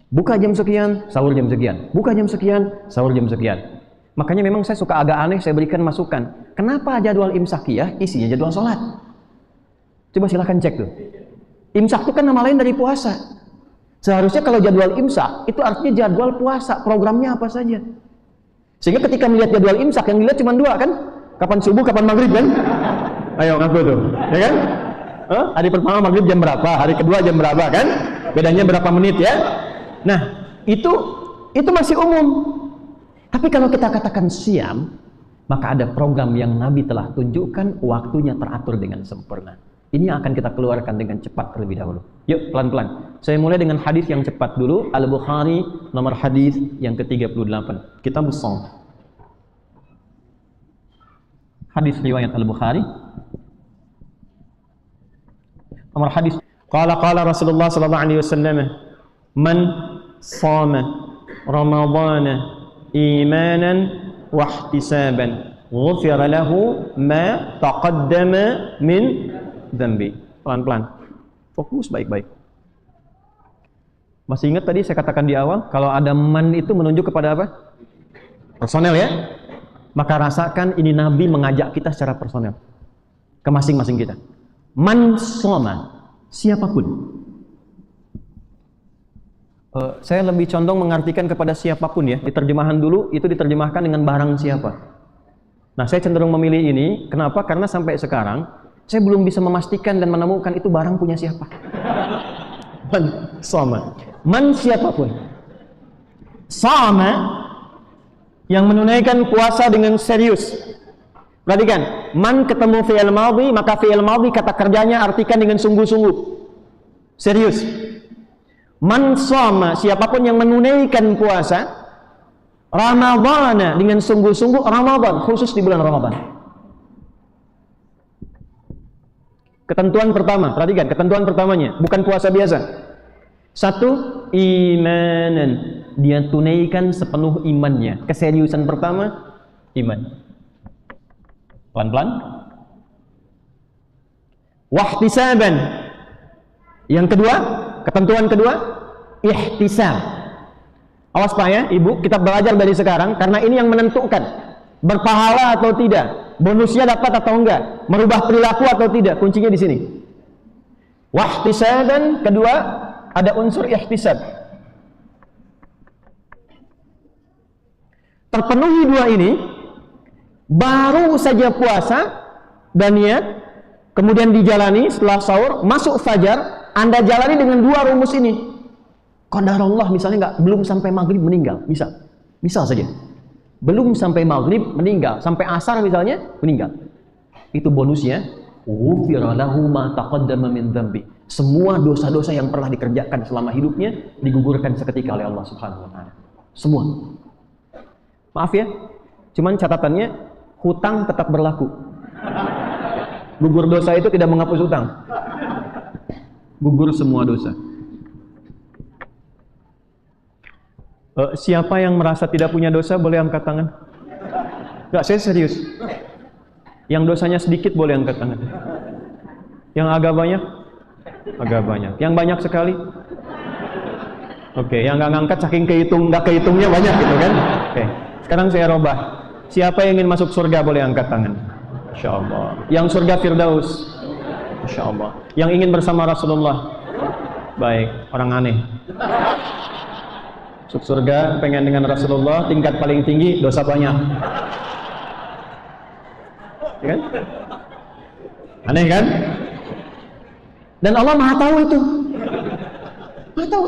Buka jam sekian, sahur jam sekian. Buka jam sekian, sahur jam sekian. Makanya memang saya suka agak aneh, saya berikan masukan. Kenapa jadwal imsakiyah isinya jadwal sholat? Coba silahkan cek tuh. Imsak itu kan nama lain dari puasa. Seharusnya kalau jadwal imsak, itu artinya jadwal puasa, programnya apa saja. Sehingga ketika melihat jadwal imsak, yang dilihat cuma 2 kan? Kapan subuh, kapan maghrib kan? Ayo ngaku tuh, ya kan? Hari pertama maghrib jam berapa, hari kedua jam berapa kan? Bedanya berapa menit ya? Nah, itu masih umum. Tapi kalau kita katakan siam, maka ada program yang Nabi telah tunjukkan, waktunya teratur dengan sempurna. Ini yang akan kita keluarkan dengan cepat terlebih dahulu. Yuk, pelan-pelan. Saya mulai dengan hadis yang cepat dulu. Al-Bukhari, nomor hadis yang ke-38. Kitabus Shaum. Hadis riwayat Al-Bukhari. Nomor hadis. Qala Rasulullah sallallahu alaihi wasallam, "Man shama Ramadhana imanan wa ihtisaban ghufira lahu ma taqaddama min dhanbi Pelan-pelan. Fokus baik-baik. Masih ingat tadi saya katakan di awal, kalau ada man itu menunjuk kepada apa? Personel ya. Maka rasakan ini Nabi mengajak kita secara personel ke masing-masing kita. Man shoma, siapapun. Saya lebih condong mengartikan kepada siapapun ya. Di terjemahan dulu itu diterjemahkan dengan barang siapa. Nah, saya cenderung memilih ini. Kenapa? Karena sampai sekarang saya belum bisa memastikan dan menemukan itu barang punya siapa. Man shoma, man siapapun. Shoma yang menunaikan puasa dengan serius. Perhatikan, man ketemu fi'il madhi, maka fi'il madhi kata kerjanya artikan dengan sungguh-sungguh. Serius. Man shoma, siapapun yang menunaikan puasa Ramadhana dengan sungguh-sungguh, Ramadan, khusus di bulan Ramadan. Ketentuan pertama, perhatikan, ketentuan pertamanya, bukan puasa biasa. Satu, imanan. Dia tunaikan sepenuh imannya. Keseriusan pertama, iman. Pelan-pelan. Wahtisaban. Yang kedua, ketentuan kedua, ihtisab. Awas Pak ya, Ibu, kita belajar dari sekarang, karena ini yang menentukan berpahala atau tidak, bonusnya dapat atau enggak, merubah perilaku atau tidak, kuncinya di sini. Wahtisaban, kedua, ada unsur ihtisab. Terpenuhi dua ini, baru saja puasa dan niat, kemudian dijalani setelah sahur, masuk fajar, Anda jalani dengan dua rumus ini. Qadarullah misalnya belum sampai maghrib meninggal, misal saja. Belum sampai maghrib meninggal, sampai asar misalnya meninggal. Itu bonusnya, ghufira lahu ma taqaddama min dzambi. Semua dosa-dosa yang pernah dikerjakan selama hidupnya digugurkan seketika oleh Allah Subhanahu wa taala. Semua. Maaf ya, cuman catatannya hutang tetap berlaku. Gugur dosa itu tidak menghapus hutang. Gugur semua dosa. Siapa yang merasa tidak punya dosa boleh angkat tangan. Enggak, saya serius. Yang dosanya sedikit boleh angkat tangan. Yang agak banyak? Agak banyak. Yang banyak sekali? Oke, yang nggak ngangkat saking nggak kehitungnya banyak gitu kan? Oke. Sekarang saya robah. Siapa yang ingin masuk surga boleh angkat tangan. Insya Allah. Yang surga Firdaus. Insya Allah. Yang ingin bersama Rasulullah. Baik, orang aneh. Masuk surga, pengen dengan Rasulullah, tingkat paling tinggi, dosa banyak. Ya kan? Aneh kan? Dan Allah Maha tahu itu. Maha tahu.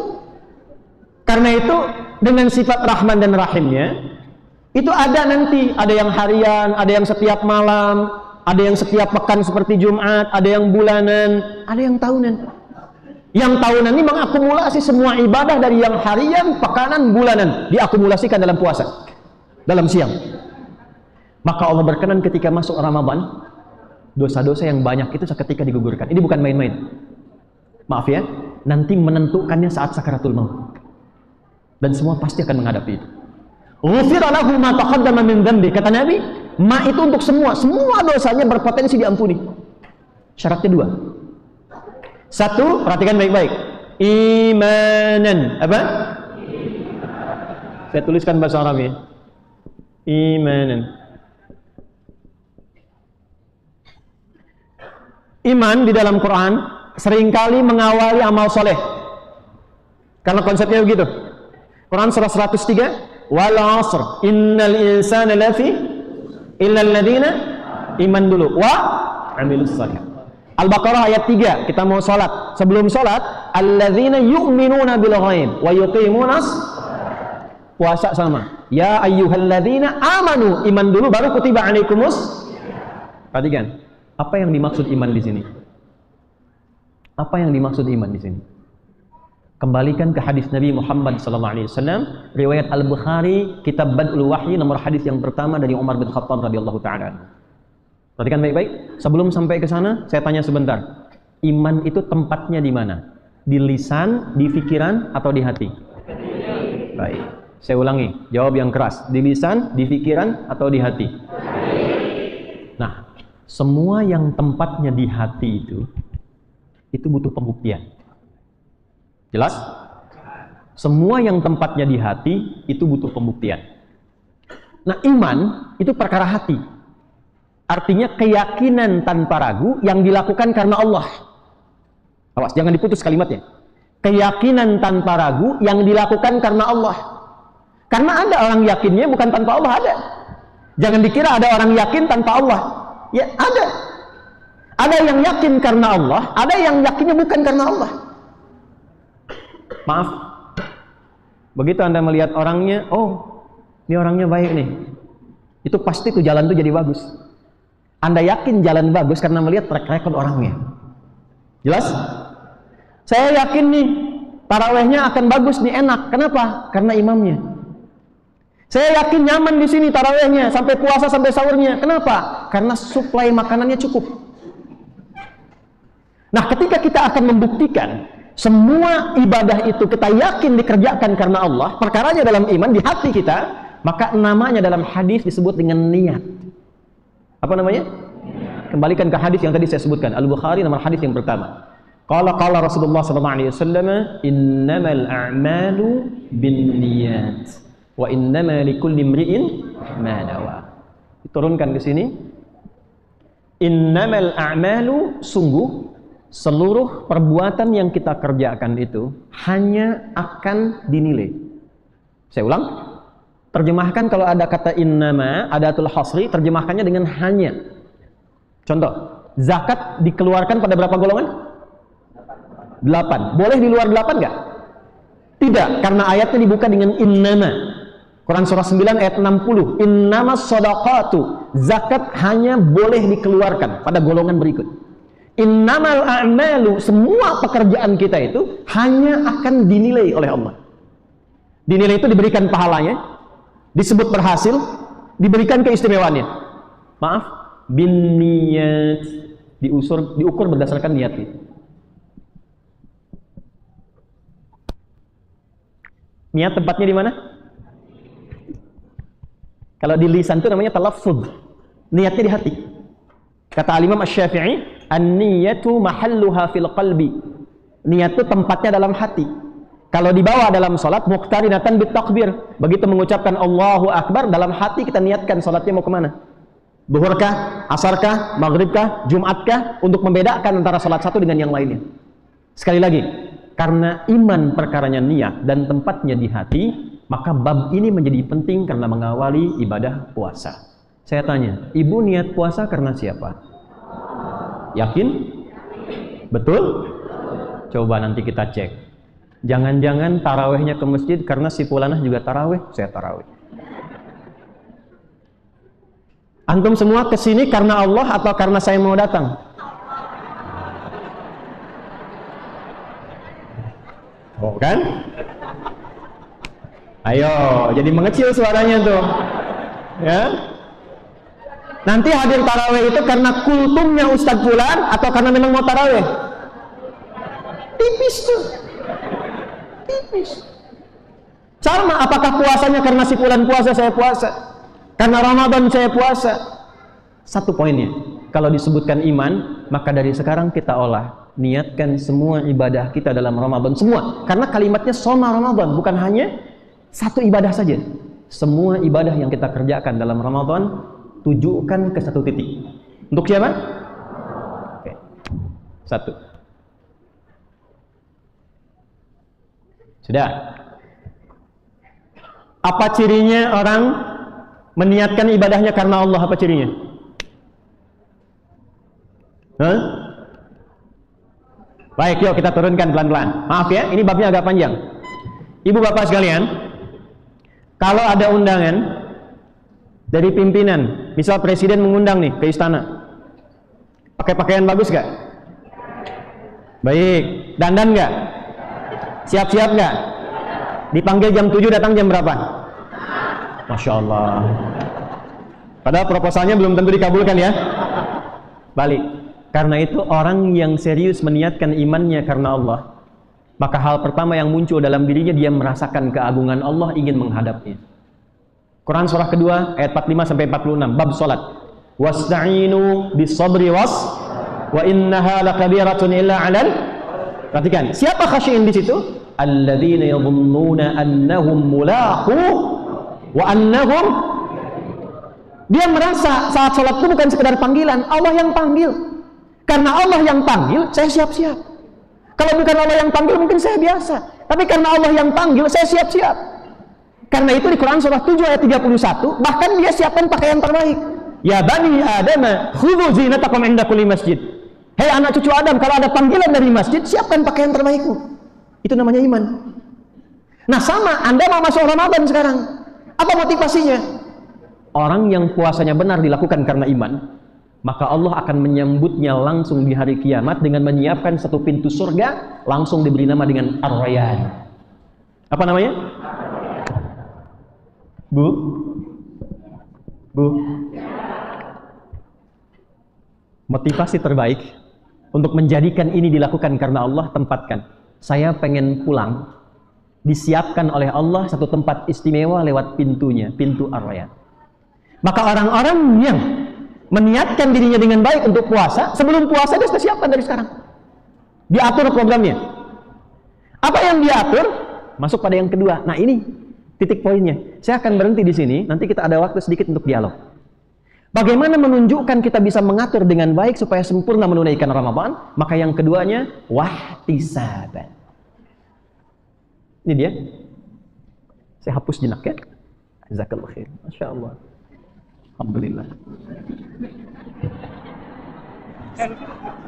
Karena itu, dengan sifat Rahman dan Rahimnya, itu ada nanti, ada yang harian, ada yang setiap malam, ada yang setiap pekan seperti Jumat, ada yang bulanan, ada yang tahunan. Yang tahunan ini mengakumulasi semua ibadah dari yang harian, pekanan, bulanan, diakumulasikan dalam puasa, dalam siang. Maka Allah berkenan ketika masuk Ramadan, dosa-dosa yang banyak itu seketika digugurkan. Ini bukan main-main. Maaf ya, nanti menentukannya saat sakaratul maut. Dan semua pasti akan menghadapi itu. Ghufira lahu ma taqaddama min dzambi. Kata Nabi, ma itu untuk semua dosanya berpotensi diampuni. Syaratnya dua. Satu, perhatikan baik-baik. Imanan. Apa? Saya tuliskan bahasa Arab ya. Imanan. Iman di dalam Quran seringkali mengawali amal soleh. Karena konsepnya begitu. Quran surah 103, wal 'asr innal insana lafi illa alladziina, iman dulu, wa 'amilus shalihat. Al-Baqarah ayat 3, kita mau salat. Sebelum salat, alladziina yu'minuna bil ghaib wa yuqimunas, puasa sama. Ya ayyuhalladzina amanu, iman dulu baru kutiba 'alaikumus. Perhatikan, apa yang dimaksud iman di sini? Apa yang dimaksud iman di sini? Kembalikan ke hadis Nabi Muhammad SAW, riwayat Al-Bukhari, kitab Bad'ul Wahyi, nomor hadis yang pertama dari Umar bin Khattab radhiyallahu taala. Perhatikan baik-baik. Sebelum sampai ke sana, saya tanya sebentar. Iman itu tempatnya di mana? Di lisan, di pikiran, atau di hati? Baik. Saya ulangi, jawab yang keras. Di lisan, di pikiran, atau di hati? Nah, semua yang tempatnya di hati itu itu butuh pembuktian. Jelas? Semua yang tempatnya di hati itu butuh pembuktian. Nah, iman itu perkara hati. Artinya keyakinan tanpa ragu yang dilakukan karena Allah. Awas, jangan diputus kalimatnya. Keyakinan tanpa ragu yang dilakukan karena Allah. Karena ada orang yakinnya bukan tanpa Allah, ada. Jangan dikira ada orang yakin tanpa Allah. Ya, ada. Ada yang yakin karena Allah, ada yang yakinnya bukan karena Allah. Maaf. Begitu Anda melihat orangnya, oh, ini orangnya baik nih. Itu pasti tuh jalan tuh jadi bagus. Anda yakin jalan bagus karena melihat track record orangnya. Jelas? Saya yakin nih, tarawehnya akan bagus nih, enak. Kenapa? Karena imamnya. Saya yakin nyaman di sini tarawehnya, sampai puasa sampai sahurnya. Kenapa? Karena suplai makanannya cukup. Nah, ketika kita akan membuktikan semua ibadah itu kita yakin dikerjakan karena Allah, perkaranya dalam iman di hati kita, maka namanya dalam hadis disebut dengan niat. Apa namanya? Kembalikan ke hadis yang tadi saya sebutkan, Al-Bukhari nomor hadis yang pertama. Qala Rasulullah sallallahu alaihi wasallam, "Innamal a'malu binniyat wa innama likulli imri'in ma nawa." Diturunkan ke sini. Innamal a'malu, sungguh seluruh perbuatan yang kita kerjakan itu hanya akan dinilai. Saya ulang. Terjemahkan kalau ada kata innama, adatul hasri, terjemahkannya dengan hanya. Contoh, zakat dikeluarkan pada berapa golongan? 8. Boleh di luar 8 nggak? Tidak, karena ayatnya dibuka dengan innama. Quran surah 9 ayat 60. Innamas shadaqatu, zakat hanya boleh dikeluarkan pada golongan berikut. Innamal a'malu, semua pekerjaan kita itu hanya akan dinilai oleh Allah. Dinilai itu diberikan pahalanya, disebut berhasil, diberikan keistimewaannya. Maaf, bin niyat, diukur berdasarkan niat itu. Niat tempatnya di mana? Kalau di lisan itu namanya talaffuz. Niatnya di hati. Kata Al-Imam Asy-Syafi'i, an-niyatu mahalluha fil qalbi. Niat itu tempatnya dalam hati. Kalau dibawa dalam salat, muqtarinatan bit takbir. Begitu mengucapkan Allahu Akbar, dalam hati kita niatkan salatnya mau kemana? Zuhurkah, asarkah, maghribkah, jumatkah, untuk membedakan antara salat satu dengan yang lainnya. Sekali lagi, karena iman perkaranya niat dan tempatnya di hati, maka bab ini menjadi penting karena mengawali ibadah puasa. Saya tanya, ibu niat puasa karena siapa? Yakin? Betul? Coba nanti kita cek. Jangan-jangan tarawehnya ke masjid karena si fulanah juga taraweh, saya taraweh. Antum semua kesini karena Allah atau karena saya mau datang? Oh kan? Ayo, jadi mengecil suaranya tuh. Ya. Nanti hadir taraweh itu karena kultumnya Ustadz Fulan atau karena memang mau taraweh? Tipis tuh. Tipis. Sama, apakah puasanya karena si Fulan puasa, saya puasa? Karena Ramadan saya puasa? Satu poinnya, kalau disebutkan iman, maka dari sekarang kita olah, niatkan semua ibadah kita dalam Ramadan, semua. Karena kalimatnya soma Ramadan, bukan hanya satu ibadah saja. Semua ibadah yang kita kerjakan dalam Ramadan, tujukan ke satu titik. Untuk siapa? Oke. Satu. Sudah. Apa cirinya orang meniatkan ibadahnya karena Allah? Apa cirinya? Hah? Baik, yuk kita turunkan pelan-pelan. Maaf ya, ini babnya agak panjang. Ibu bapak sekalian, kalau ada undangan dari pimpinan, misal presiden mengundang nih ke istana, pakai pakaian bagus gak? Baik. Dandan gak? Siap-siap gak? Dipanggil jam 7, datang jam berapa? Masya Allah. Padahal proposalnya belum tentu dikabulkan ya. Balik. Karena itu orang yang serius meniatkan imannya karena Allah, maka hal pertama yang muncul dalam dirinya, dia merasakan keagungan Allah, ingin menghadapnya. Quran surah kedua ayat 45 sampai 46 bab salat. Wasta'inu bis sabri was. Wa innaha lakabiratun illa 'alal. Perhatikan, siapa khasyi'in di situ? Alladzina yadhunnuna annahum mulaqu wa annahum, dia merasa saat sholat itu bukan sekedar panggilan, Allah yang panggil. Karena Allah yang panggil, saya siap-siap. Kalau bukan Allah yang panggil, mungkin saya biasa. Tapi karena Allah yang panggil, saya siap-siap. Karena itu di Quran surah 7 ayat 31, bahkan dia siapkan pakaian terbaik. Ya bani Adam, khudhu zinatakum inda kulli masjid. Hei anak cucu Adam, kalau ada panggilan dari masjid, siapkan pakaian terbaikmu. Itu namanya iman. Nah sama, Anda mau masuk Ramadan sekarang. Apa motivasinya? Orang yang puasanya benar dilakukan karena iman, maka Allah akan menyambutnya langsung di hari kiamat dengan menyiapkan satu pintu surga, langsung diberi nama dengan Ar-Rayyan. Apa namanya? Bu? Motivasi terbaik untuk menjadikan ini dilakukan karena Allah, tempatkan. Saya pengen pulang, disiapkan oleh Allah satu tempat istimewa lewat pintunya, pintu Ar-Rayyan. Maka orang-orang yang meniatkan dirinya dengan baik untuk puasa, sebelum puasa dia sudah siapkan dari sekarang. Diatur programnya. Apa yang diatur? Masuk pada yang kedua. Nah ini titik poinnya. Saya akan berhenti di sini, nanti kita ada waktu sedikit untuk dialog. Bagaimana menunjukkan kita bisa mengatur dengan baik supaya sempurna menunaikan Ramadan? Maka yang keduanya, wahtisaban. Ini dia. Saya hapus jenak ya. Jazakallahu khair. Masya Allah. Alhamdulillah.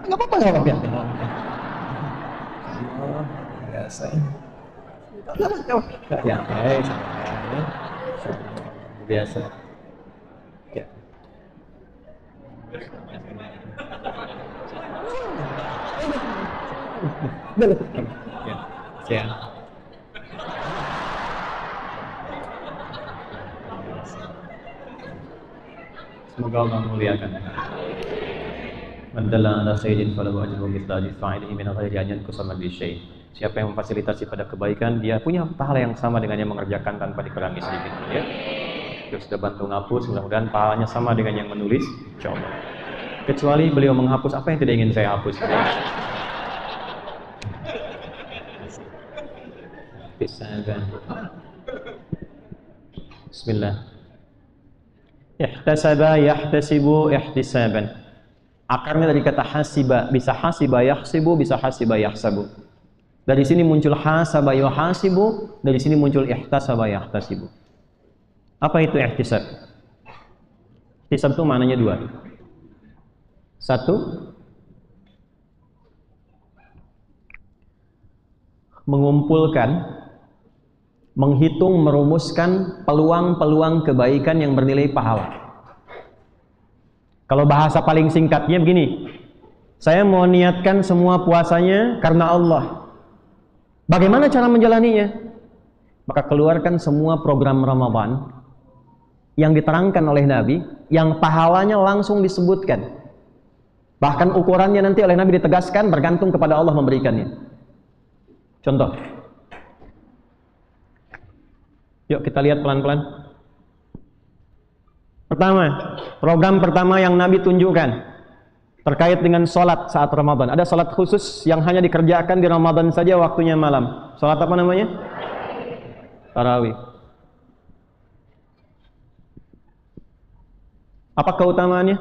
Enggak apa-apa, enggak apa-apa. Biasa. Ya, biasa. Ya. Ya. Semoga Allah memuliakan. Man dalla ala khairin falahu ajrun mithla ajri fa'ilihi min ghairi an yanqusa min syai'. Siapa yang memfasilitasi pada kebaikan, dia punya pahala yang sama dengan yang mengerjakan tanpa dikurangi sedikit, ya. Dia sudah bantu ngapus, mudah-mudahan pahalanya sama dengan yang menulis, insyaallah. Kecuali beliau menghapus apa yang tidak ingin saya hapus. Bismillah. Ihtasaba yahtasibu ihtisaban. Akarnya dari kata hasiba, bisa hasiba yahsibu, bisa hasiba yahsabu. Dari sini muncul hasaba yuhasibu, dari sini muncul ihtasaba yahtasibu. Apa itu ihtisab? Ihtisab itu maknanya dua. Satu, mengumpulkan, menghitung, merumuskan peluang-peluang kebaikan yang bernilai pahala. Kalau bahasa paling singkatnya begini, saya mau niatkan semua puasanya karena Allah. Bagaimana cara menjalaninya? Maka keluarkan semua program Ramadan yang diterangkan oleh Nabi, yang pahalanya langsung disebutkan. Bahkan ukurannya nanti oleh Nabi ditegaskan, bergantung kepada Allah memberikannya. Contoh. Yuk kita lihat pelan-pelan. Pertama, program pertama yang Nabi tunjukkan terkait dengan sholat saat Ramadan. Ada sholat khusus yang hanya dikerjakan di Ramadan saja, waktunya malam. Sholat apa namanya? Tarawih. Apa keutamaannya?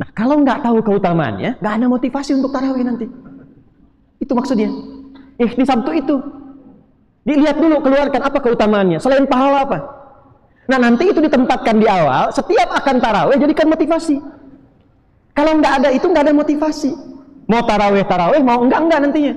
Nah, kalau nggak tahu keutamaannya, nggak ada motivasi untuk tarawih nanti. Itu maksudnya. Ihtisab itu. Dilihat dulu, keluarkan apa keutamaannya, selain pahala apa. Nah, nanti itu ditempatkan di awal, setiap akan tarawih jadikan motivasi. Kalau nggak ada itu, nggak ada motivasi. Mau tarawih, mau enggak nantinya.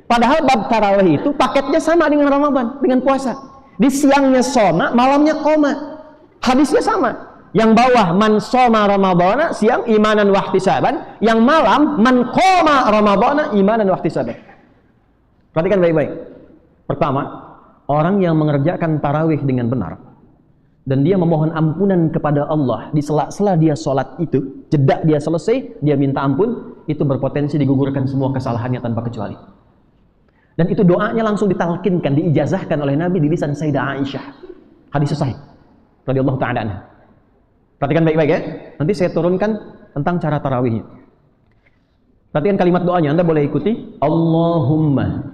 Padahal bab tarawih itu paketnya sama dengan Ramadan, dengan puasa. Di siangnya soma, malamnya koma. Hadisnya sama. Yang bawah man soma Ramadana, siang imanan wahtisaban. Yang malam man qoma Ramadana, imanan wahtisaban. Perhatikan baik-baik. Pertama, orang yang mengerjakan tarawih dengan benar dan dia memohon ampunan kepada Allah di sela-sela dia sholat itu, jeda dia selesai, dia minta ampun, itu berpotensi digugurkan semua kesalahannya tanpa kecuali. Dan itu doanya langsung ditalkinkan, diijazahkan oleh Nabi di lisan Sayyidah Aisyah. Hadis sahih radhiyallahu ta'ala anha. Perhatikan baik-baik ya. Nanti saya turunkan tentang cara tarawihnya. Perhatikan kalimat doanya, Anda boleh ikuti. Allahumma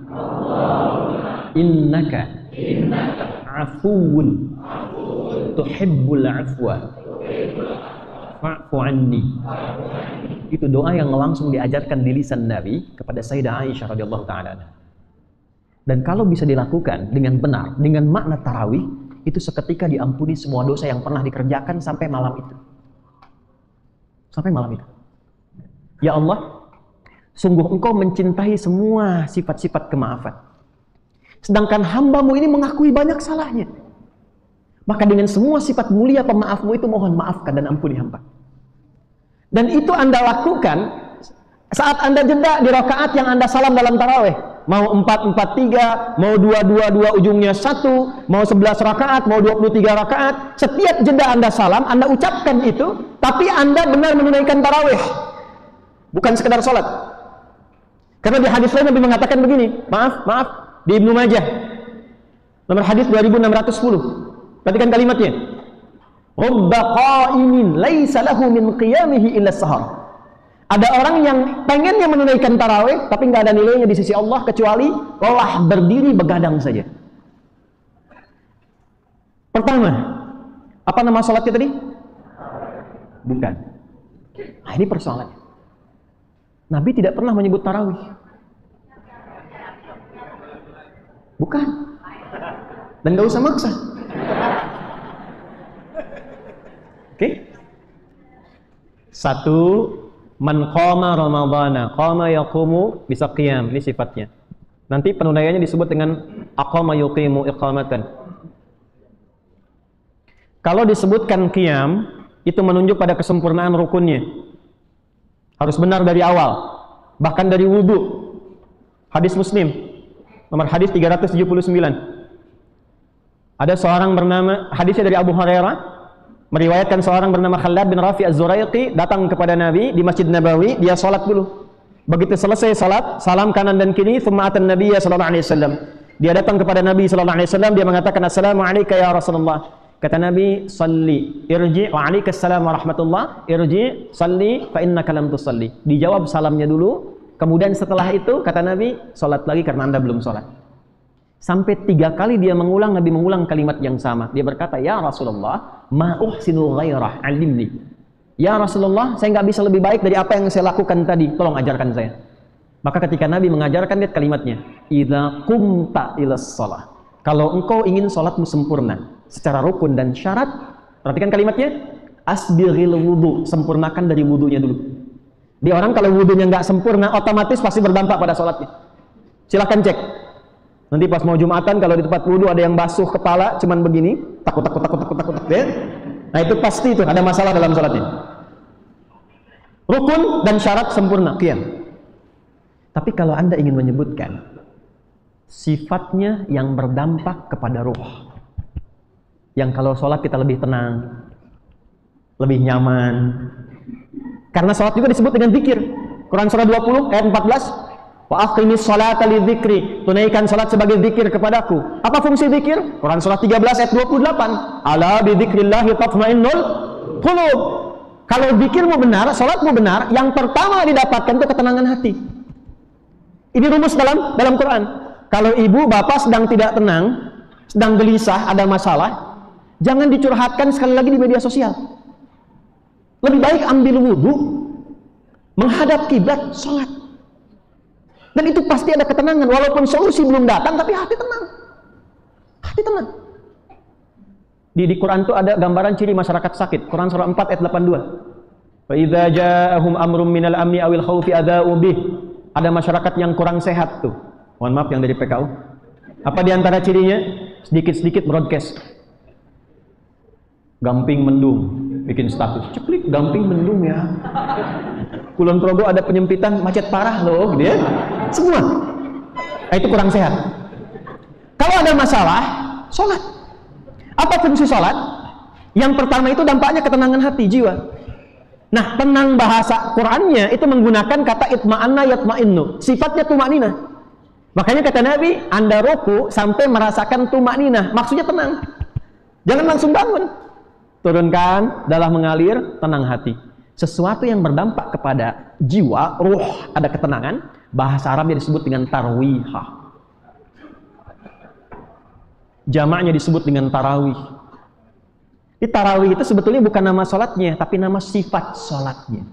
innaka afuwun tuhibbul afwa fa'fu anni. Itu doa yang langsung diajarkan di lisan Nabi kepada Sayyidah Aisyah radhiyallahu taala. Dan kalau bisa dilakukan dengan benar, dengan makna tarawih, itu seketika diampuni semua dosa yang pernah dikerjakan sampai malam itu. Sampai malam itu. Ya Allah, sungguh Engkau mencintai semua sifat-sifat kemaafan. Sedangkan hamba-Mu ini mengakui banyak salahnya. Maka dengan semua sifat mulia pemaaf-Mu itu mohon maafkan dan ampuni hamba. Dan itu Anda lakukan saat Anda jeda di rakaat yang Anda salam dalam tarawih. Mau 4-4-3, mau 2-2-2 ujungnya 1, mau 11 rakaat, mau 23 rakaat. Setiap jeda Anda salam, Anda ucapkan itu, tapi Anda benar menunaikan tarawih. Bukan sekedar sholat. Karena di hadis lain Nabi mengatakan begini, maaf, di Ibnu Majah, nomor hadis 2610. Perhatikan kalimatnya. Rubba qa'imin laisa lahu min qiyamihi illa sahar. Ada orang yang pengennya menunaikan tarawih tapi nggak ada nilainya di sisi Allah kecuali lelah berdiri begadang saja. Pertama, apa nama salatnya tadi? Bukan. Nah, ini persoalannya. Nabi tidak pernah menyebut tarawih. Bukan. Dan nggak usah maksa. Oke. Satu, man qama ramadhana, qama yaqumu bisa qiyam, ini sifatnya. Nanti penunaiannya disebut dengan aqama yuqimu iqamatan. Kalau disebutkan qiyam, itu menunjuk pada kesempurnaan rukunnya. Harus benar dari awal, bahkan dari wudu. Hadis Muslim, nomor hadis 379. Ada seorang bernama, hadisnya dari Abu Hurairah, meriwayatkan seorang bernama Khalad bin Rafi Az-Zuraiqi datang kepada Nabi di Masjid Nabawi, dia salat dulu. Begitu selesai salat, salam kanan dan kiri, thumma atan Nabiy sallallahu alaihi wasallam. Dia datang kepada Nabi sallallahu alaihi wasallam, dia mengatakan assalamu alayka ya Rasulullah. Kata Nabi, "Shalli, irji wa alaikas salam wa rahmatullah, irji, salli fa innaka lam tusalli." Dijawab salamnya dulu, kemudian setelah itu kata Nabi, salat lagi karena Anda belum salat. Sampai 3 kali dia mengulang, Nabi mengulang kalimat yang sama. Dia berkata, "Ya Rasulullah, ma uhsinu ghairah, alimni." Ya Rasulullah, saya nggak bisa lebih baik dari apa yang saya lakukan tadi, tolong ajarkan saya. Maka ketika Nabi mengajarkan, lihat kalimatnya, idza qumta ilas shalah. Kalau engkau ingin salatmu sempurna secara rukun dan syarat, perhatikan kalimatnya, asbighil wudu, sempurnakan dari wudunya dulu. Dia orang kalau wudunya nggak sempurna, otomatis pasti berdampak pada salatnya. Silahkan cek. Nanti pas mau Jumatan, kalau di tempat wudu ada yang basuh kepala, cuman begini, takut, ya. Nah itu pasti itu ada masalah dalam salatnya. Rukun dan syarat sempurna, qiyam. Tapi kalau Anda ingin menyebutkan sifatnya yang berdampak kepada ruh, yang kalau sholat kita lebih tenang, lebih nyaman. Karena sholat juga disebut dengan zikir. Quran surah 20 ayat 14. Wa aqimis sholata lidzikri, tunaikan salat sebagai zikir kepadaku. Apa fungsi zikir? Quran surah 13 ayat 28. Ala bi dzikrillah tatmainnul qulub. Kalau zikirmu benar, salatmu benar, yang pertama didapatkan itu ketenangan hati. Ini rumus dalam Quran. Kalau ibu bapak sedang tidak tenang, sedang gelisah, ada masalah, jangan dicurhatkan sekali lagi di media sosial. Lebih baik ambil wudu, menghadap kiblat, salat. Dan itu pasti ada ketenangan, walaupun solusi belum datang, tapi hati tenang. Hati tenang. Di Quran itu ada gambaran ciri masyarakat sakit. Quran surah 4 ayat 82. Fa idza ja'ahum amrum minal amni awil khaufi adza'u bih. Ada masyarakat yang kurang sehat tuh. Mohon maaf yang dari PKU. Apa di antara cirinya? Sedikit-sedikit broadcast. Gamping mendung, bikin status. Ceplik, gamping mendung ya. Kulon Progo ada penyempitan, macet parah loh, gitu ya. Semua. Nah, itu kurang sehat. Kalau ada masalah, sholat. Apa fungsi sholat? Yang pertama itu dampaknya ketenangan hati, jiwa. Nah, tenang bahasa Qur'annya itu menggunakan kata itma'anna yatma'innu. Sifatnya tumanina. Makanya kata Nabi, Anda ruku sampai merasakan tumanina. Maksudnya tenang. Jangan langsung bangun. Turunkan, darah mengalir, tenang hati. sesuatu yang berdampak kepada jiwa, ruh, ada ketenangan, bahasa Arabnya disebut dengan tarwihah. Jamaknya disebut dengan tarawih. Di tarawih itu sebetulnya bukan nama sholatnya, tapi nama sifat sholatnya.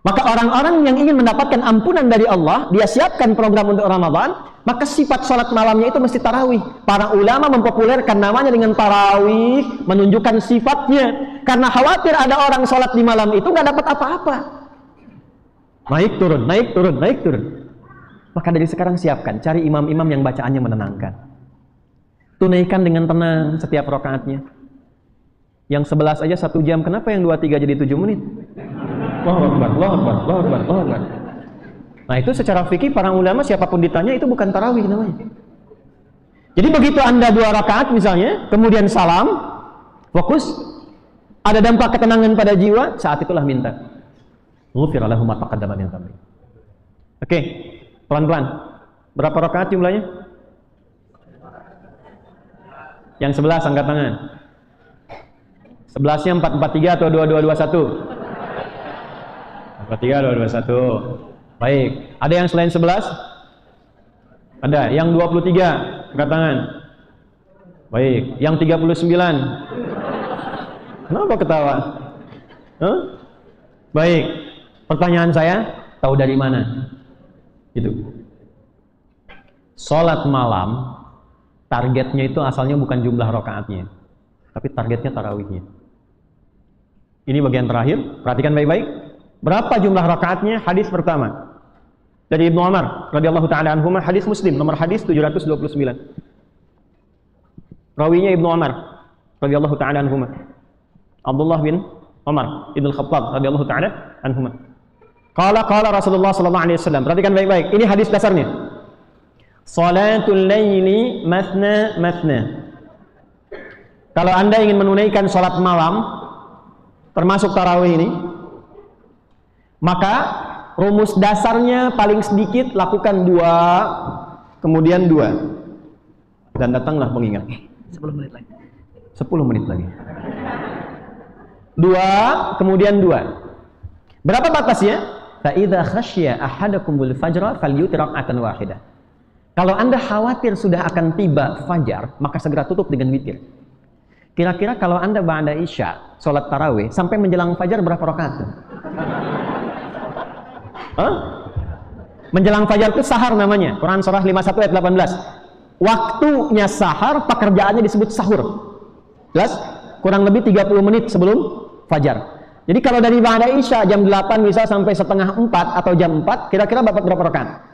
Maka orang-orang yang ingin mendapatkan ampunan dari Allah, dia siapkan program untuk Ramadan, maka sifat sholat malamnya itu mesti tarawih. Para ulama mempopulerkan namanya dengan tarawih, menunjukkan sifatnya. Karena khawatir ada orang sholat di malam itu nggak dapat apa-apa. Naik turun, naik turun, naik turun. Maka dari sekarang siapkan, cari imam-imam yang bacaannya menenangkan. Tunaikan dengan tenang setiap rakaatnya. Yang 11 aja 1 jam, kenapa yang 2-3 jadi 7 menit? Allahu Akbar, Allahu Akbar, Allahu Akbar, Allahu Akbar. Nah itu secara fikih para ulama siapapun ditanya itu bukan tarawih namanya. Jadi begitu Anda 2 rakaat misalnya, kemudian salam, fokus, ada dampak ketenangan pada jiwa, saat itulah minta. Ghufira lahu ma taqaddama min dhanbi. Oke, pelan-pelan. Berapa rakaat jumlahnya? Yang 11 angkat tangan. 11-nya 4-4-3 atau 2-2-2-1? 4-3-2-2-1. Baik. Ada yang selain 11? Ada. Yang 23 angkat tangan. Baik. Yang 39. Kenapa ketawa? Huh? Baik. Pertanyaan saya, tahu dari mana? Gitu. Salat malam targetnya itu asalnya bukan jumlah rakaatnya, tapi targetnya tarawihnya. Ini bagian terakhir, perhatikan baik-baik. Berapa jumlah rakaatnya? Hadis pertama dari Ibnu Umar radhiyallahu taala anhuma, hadis Muslim nomor hadis 729. Rawinya Ibnu Umar radhiyallahu taala anhuma, Abdullah bin Umar Ibnu Khattab radhiyallahu taala anhuma. Qala Rasulullah sallallahu alaihi wasallam. Perhatikan baik-baik. Ini hadis dasarnya. Salatul laili mathna mathna. Kalau Anda ingin menunaikan salat malam termasuk tarawih ini, maka rumus dasarnya paling sedikit lakukan 2, kemudian 2. Dan datanglah pengingat. 10 menit lagi. 10 menit lagi. 2, kemudian 2. Berapa batasnya? Fa idza khasya ahadakumul fajra falyutir rak'atan wahidah. Kalau Anda khawatir sudah akan tiba fajar, maka segera tutup dengan witir. Kira-kira kalau Anda ba'da isya, sholat tarawih, sampai menjelang fajar berapa rakaat? Hah? Menjelang fajar itu sahar namanya. Quran surah 51 ayat 18. Waktunya sahar, pekerjaannya disebut sahur. Jelas? Kurang lebih 30 menit sebelum fajar. Jadi kalau dari ba'da isya jam 8 bisa sampai setengah 4 atau jam 4, kira-kira dapat berapa rakaat?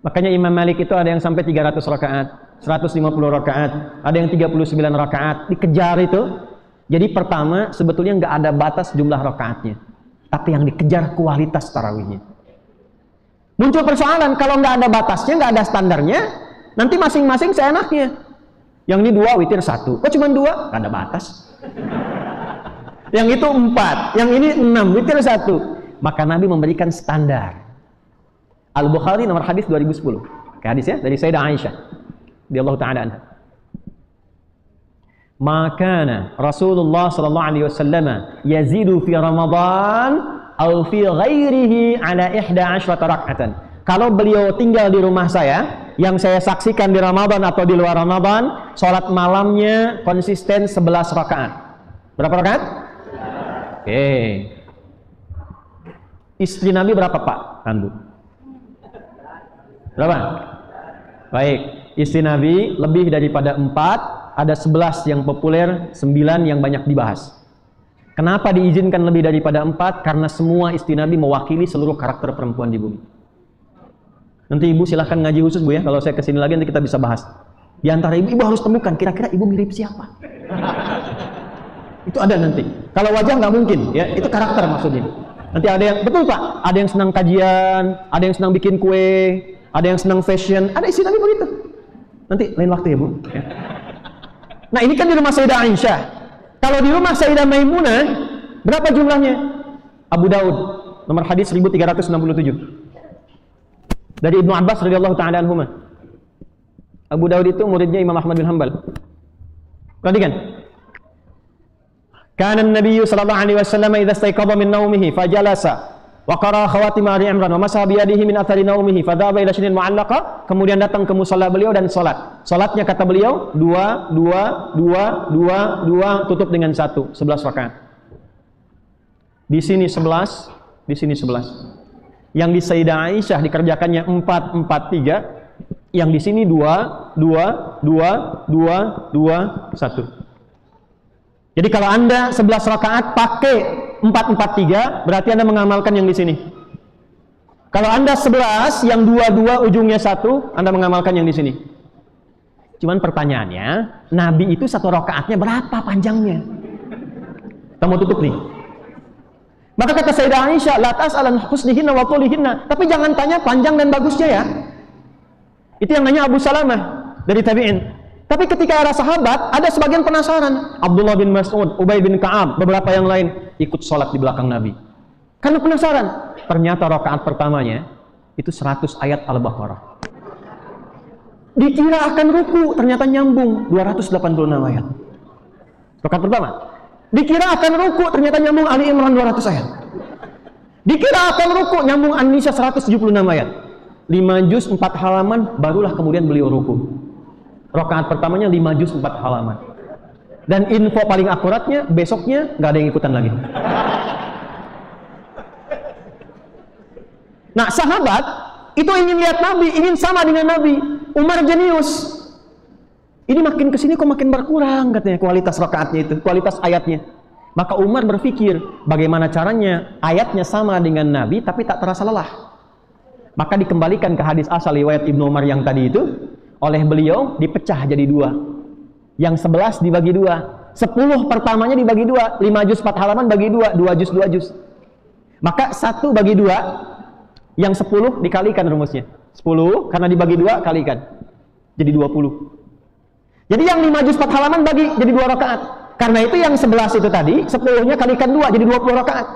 Makanya Imam Malik itu ada yang sampai 300 rakaat, 150 rakaat, ada yang 39 rakaat, dikejar itu. Jadi pertama sebetulnya nggak ada batas jumlah rakaatnya, tapi yang dikejar kualitas tarawihnya. Muncul persoalan kalau nggak ada batasnya, nggak ada standarnya, nanti masing-masing seenaknya. Yang ini 2 witir 1, kok cuma 2? Nggak ada batas. Yang itu 4, yang ini 6 witir 1. Maka Nabi memberikan standar. Al-Bukhari nomor hadis 2010. Hadis ya dari Sayyidah Aisyah radhiyallahu taala anha. Maka Rasulullah sallallahu alaihi wasallam yazidu fi Ramadan atau fi ghairihi ala 11 rak'atan. Kalau beliau tinggal di rumah saya, yang saya saksikan di Ramadan atau di luar Ramadan, salat malamnya konsisten 11 rakaat. Berapa rakaat? Oke. Istri Nabi berapa, Pak Tandu? Berapa? Baik, istri Nabi lebih daripada 4, ada 11 yang populer, 9 yang banyak dibahas. Kenapa diizinkan lebih daripada 4? Karena semua istri Nabi mewakili seluruh karakter perempuan di bumi. Nanti ibu silahkan ngaji khusus bu ya, kalau saya kesini lagi nanti kita bisa bahas. Di antara ibu harus temukan kira-kira ibu mirip siapa. Itu ada nanti. Kalau wajah nggak mungkin, ya itu karakter maksudnya. Nanti ada yang, betul Pak, ada yang senang kajian, ada yang senang bikin kue, ada yang senang fashion, ada istri Nabi begitu. Nanti lain waktu ya Bu. Ya. Nah ini kan di rumah Sayyidah Aisyah. Kalau di rumah Sayyidah Maimunah, berapa jumlahnya? Abu Daud, nomor hadis 1367. Dari Ibnu Abbas radhiyallahu taala anhuma. Abu Daud itu muridnya Imam Ahmad bin Hanbal. Perhatikan. Kana an-nabiy sallallahu alaihi wasallam idza istayqadha min naumihi fajalasa wa qara khawatim Ali Imran wa masaha bi yadihi min athari naumihi fadhaba ila shinin mu'allaqa. Kemudian datang ke musalla beliau dan salat. Salatnya kata beliau 2 tutup dengan 1, 11 rakaat. Di sini 11, di sini 11. Yang di Sayyidah Aisyah dikerjakannya 4 3, yang di sini 2 1. Jadi kalau Anda 11 rakaat pakai 4 3, berarti Anda mengamalkan yang di sini. Kalau Anda 11 yang 2 ujungnya 1, Anda mengamalkan yang di sini. Cuman pertanyaannya, Nabi itu 1 rakaatnya berapa panjangnya? Kita mau tutup nih. Maka kata Sayyidah Aisyah, la tas'alan husnihinna wa tulihinna. Tapi jangan tanya panjang dan bagusnya ya. Itu yang nanya Abu Salamah dari tabi'in. Tapi ketika era sahabat, ada sebagian penasaran. Abdullah bin Mas'ud, Ubay bin Ka'ab, beberapa yang lain ikut sholat di belakang Nabi. Karena penasaran. Ternyata rakaat pertamanya itu 100 ayat Al-Baqarah. Dikira akan ruku, ternyata nyambung 286 ayat. Rakaat pertama. Dikira akan ruku, ternyata nyambung Ali Imran 200 ayat. Dikira akan ruku, nyambung An-Nisa 176 ayat. 5 juz 4 halaman, barulah kemudian beliau ruku. Rakaat pertamanya 5 juz 4 halaman. Dan info paling akuratnya, besoknya nggak ada yang ikutan lagi. Nah, sahabat itu ingin lihat Nabi, ingin sama dengan Nabi. Umar jenius. Ini makin kesini kok makin berkurang katanya kualitas rakaatnya itu, kualitas ayatnya. Maka Umar berpikir, bagaimana caranya ayatnya sama dengan Nabi tapi tak terasa lelah. Maka dikembalikan ke hadis asal riwayat Ibnu Umar yang tadi itu, oleh beliau dipecah jadi 2. Yang 11 dibagi 2. 10 pertamanya dibagi 2. 5 juz 4 halaman bagi 2. 2 juz. Maka 1 bagi 2. Yang 10 dikalikan rumusnya. 10 karena dibagi 2 kalikan. Jadi 20. Jadi yang 5 juz 4 halaman bagi jadi 2 rakaat. Karena itu yang 11 itu tadi 10-nya kalikan 2 jadi 20 rakaat.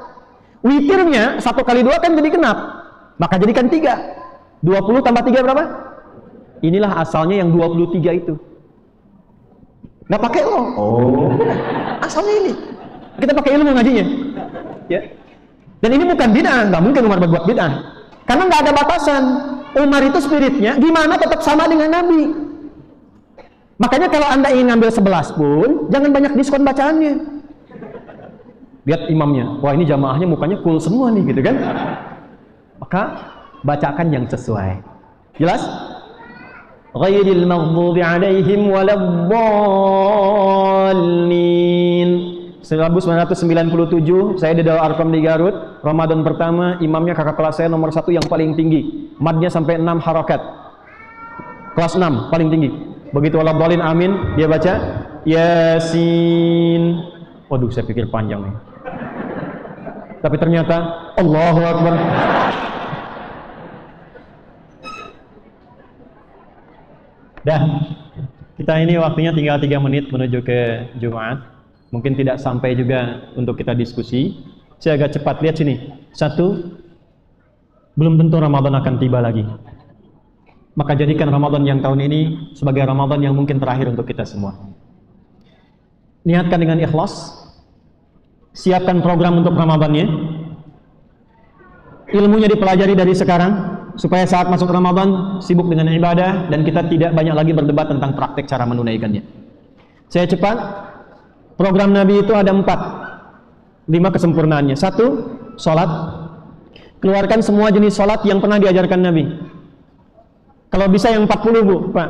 Witirnya 1 kali 2 kan jadi genap. Maka jadikan 3. 20 tambah 3 berapa? Inilah asalnya yang 23 itu. Nggak pakai lo. Oh. Asalnya ini. Kita pakai ilmu ngajinya. Ya. Dan ini bukan bid'ah, nggak mungkin Umar berbuat bid'ah. Karena nggak ada batasan. Umar itu spiritnya gimana tetap sama dengan Nabi. Makanya kalau Anda ingin ngambil 11 pun, jangan banyak diskon bacaannya. Lihat imamnya. Wah, ini jamaahnya mukanya cool semua nih, gitu kan? Maka bacakan yang sesuai. Jelas? Ghairil maghdubi alaihim waladdallin. 1997 saya di Darul Arqam di Garut. Ramadan pertama, imamnya kakak kelas saya nomor 1 yang paling tinggi. Madnya sampai 6 harakat. Kelas 6 paling tinggi. Begitu waladdallin amin, dia baca Yasin. Waduh, saya pikir panjang nih. Tapi ternyata Allahu Akbar. Dah, kita ini waktunya tinggal 3 menit menuju ke Jumat. Mungkin tidak sampai juga untuk kita diskusi. Saya agak cepat, lihat sini. 1, belum tentu Ramadan akan tiba lagi. Maka jadikan Ramadan yang tahun ini sebagai Ramadan yang mungkin terakhir untuk kita semua. Niatkan dengan ikhlas. Siapkan program untuk Ramadannya. Ilmunya dipelajari dari sekarang, supaya saat masuk Ramadan sibuk dengan ibadah dan kita tidak banyak lagi berdebat tentang praktek cara menunaikannya. Saya cepat. Program Nabi itu ada 4, 5 kesempurnaannya. 1, sholat. Keluarkan semua jenis sholat yang pernah diajarkan Nabi. Kalau bisa yang 40 Bu, Pak.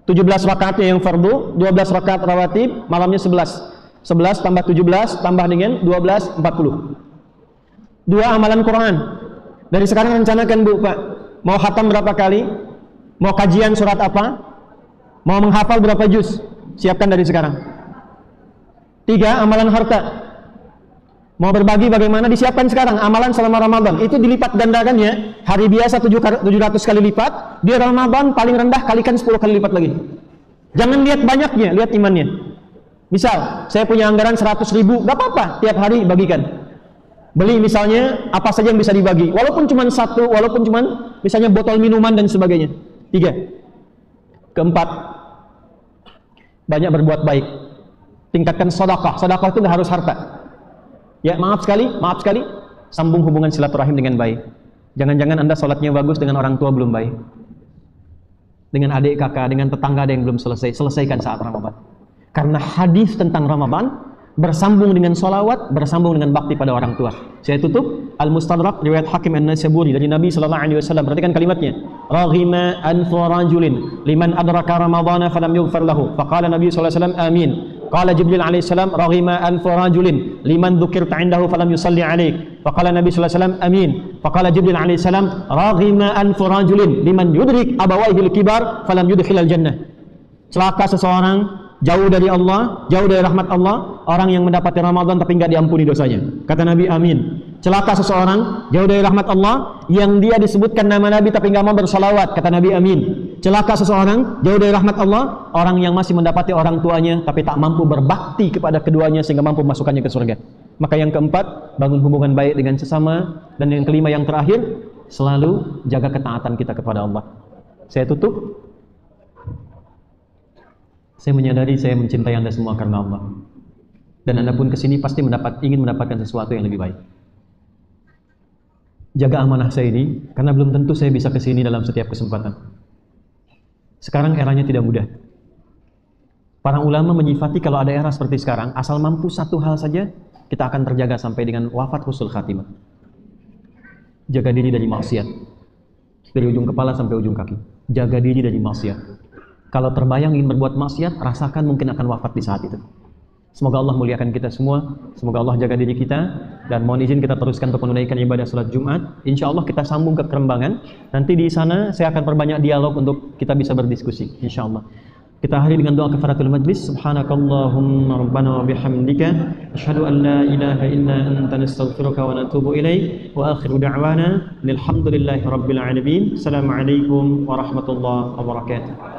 17 rakaatnya yang fardu, 12 rakaat rawatib, malamnya 11. 11 tambah 17 tambah dengan 12, 40. 2, amalan Quran. Dari sekarang rencanakan Bu, Pak. Mau khatam berapa kali? Mau kajian surat apa? Mau menghafal berapa juz? Siapkan dari sekarang. 3, amalan harta. Mau berbagi bagaimana? Disiapkan sekarang. Amalan selama Ramadan. Itu dilipat gandakannya. Hari biasa 700 kali lipat. Di Ramadan paling rendah kalikan 10 kali lipat lagi. Jangan lihat banyaknya, lihat imannya. Misal, saya punya anggaran 100.000, gak apa-apa, tiap hari bagikan. Beli misalnya apa saja yang bisa dibagi, walaupun cuma 1, walaupun cuma misalnya botol minuman dan sebagainya. 3. Keempat, banyak berbuat baik. Tingkatkan sedekah. Sedekah itu nggak harus harta. Ya, maaf sekali, sambung hubungan silaturahim dengan baik. Jangan-jangan Anda sholatnya bagus dengan orang tua belum baik. Dengan adik kakak, dengan tetangga ada yang belum selesai. Selesaikan saat Ramadan. Karena hadis tentang Ramadan bersambung dengan sholawat, bersambung dengan bakti pada orang tua. Saya tutup Al-Mustadrak riwayat Hakim An-Naisaburi dari Nabi sallallahu alaihi wasallam. Perhatikan kalimatnya. Raghima anfu rajulin liman adraka ramadhana falam yughfar lahu. Faqala Nabi sallallahu alaihi wasallam amin. Qala Jibril alaihi salam raghima anfu rajulin liman dzukirta indahu falam yusalli alaik. Faqala Nabi sallallahu alaihi wasallam amin. Faqala Jibril alaihi salam raghima anfu rajulin liman yudrik abawaihi al-kibar falam yudkhilal jannah. Celaka seseorang jauh dari Allah, jauh dari rahmat Allah, orang yang mendapati Ramadan tapi enggak diampuni dosanya. Kata Nabi, amin. Celaka seseorang jauh dari rahmat Allah yang dia disebutkan nama Nabi tapi enggak mau bersalawat. Kata Nabi, amin. Celaka seseorang jauh dari rahmat Allah, orang yang masih mendapati orang tuanya tapi tak mampu berbakti kepada keduanya sehingga mampu masukkannya ke surga. Maka yang keempat, bangun hubungan baik dengan sesama, dan yang kelima, yang terakhir, selalu jaga ketaatan kita kepada Allah. Saya tutup. Saya menyadari saya mencintai Anda semua karena Allah. Dan Anda pun kesini pasti ingin mendapatkan sesuatu yang lebih baik. Jaga amanah saya ini, karena belum tentu saya bisa kesini dalam setiap kesempatan. Sekarang eranya tidak mudah. Para ulama menyifati kalau ada era seperti sekarang, asal mampu satu hal saja, kita akan terjaga sampai dengan wafat husnul khatimah. Jaga diri dari maksiat. Dari ujung kepala sampai ujung kaki. Jaga diri dari maksiat. Kalau terbayang ingin berbuat maksiat, rasakan mungkin akan wafat di saat itu. Semoga Allah muliakan kita semua. Semoga Allah jaga diri kita. Dan mohon izin kita teruskan untuk menunaikan ibadah salat Jumat. Insya Allah kita sambung ke Kerembangan. Nanti di sana saya akan perbanyak dialog untuk kita bisa berdiskusi. Insya Allah. Kita akhiri dengan doa kafaratul majlis. Subhanakallahumma rabbana wa bihamdika asyhadu an la ilaha illa anta nastaghfiruka wa natubu ilaik. Wa akhiru da'wana alhamdulillahi rabbil alamin. Assalamualaikum warahmatullahi wabarakatuh.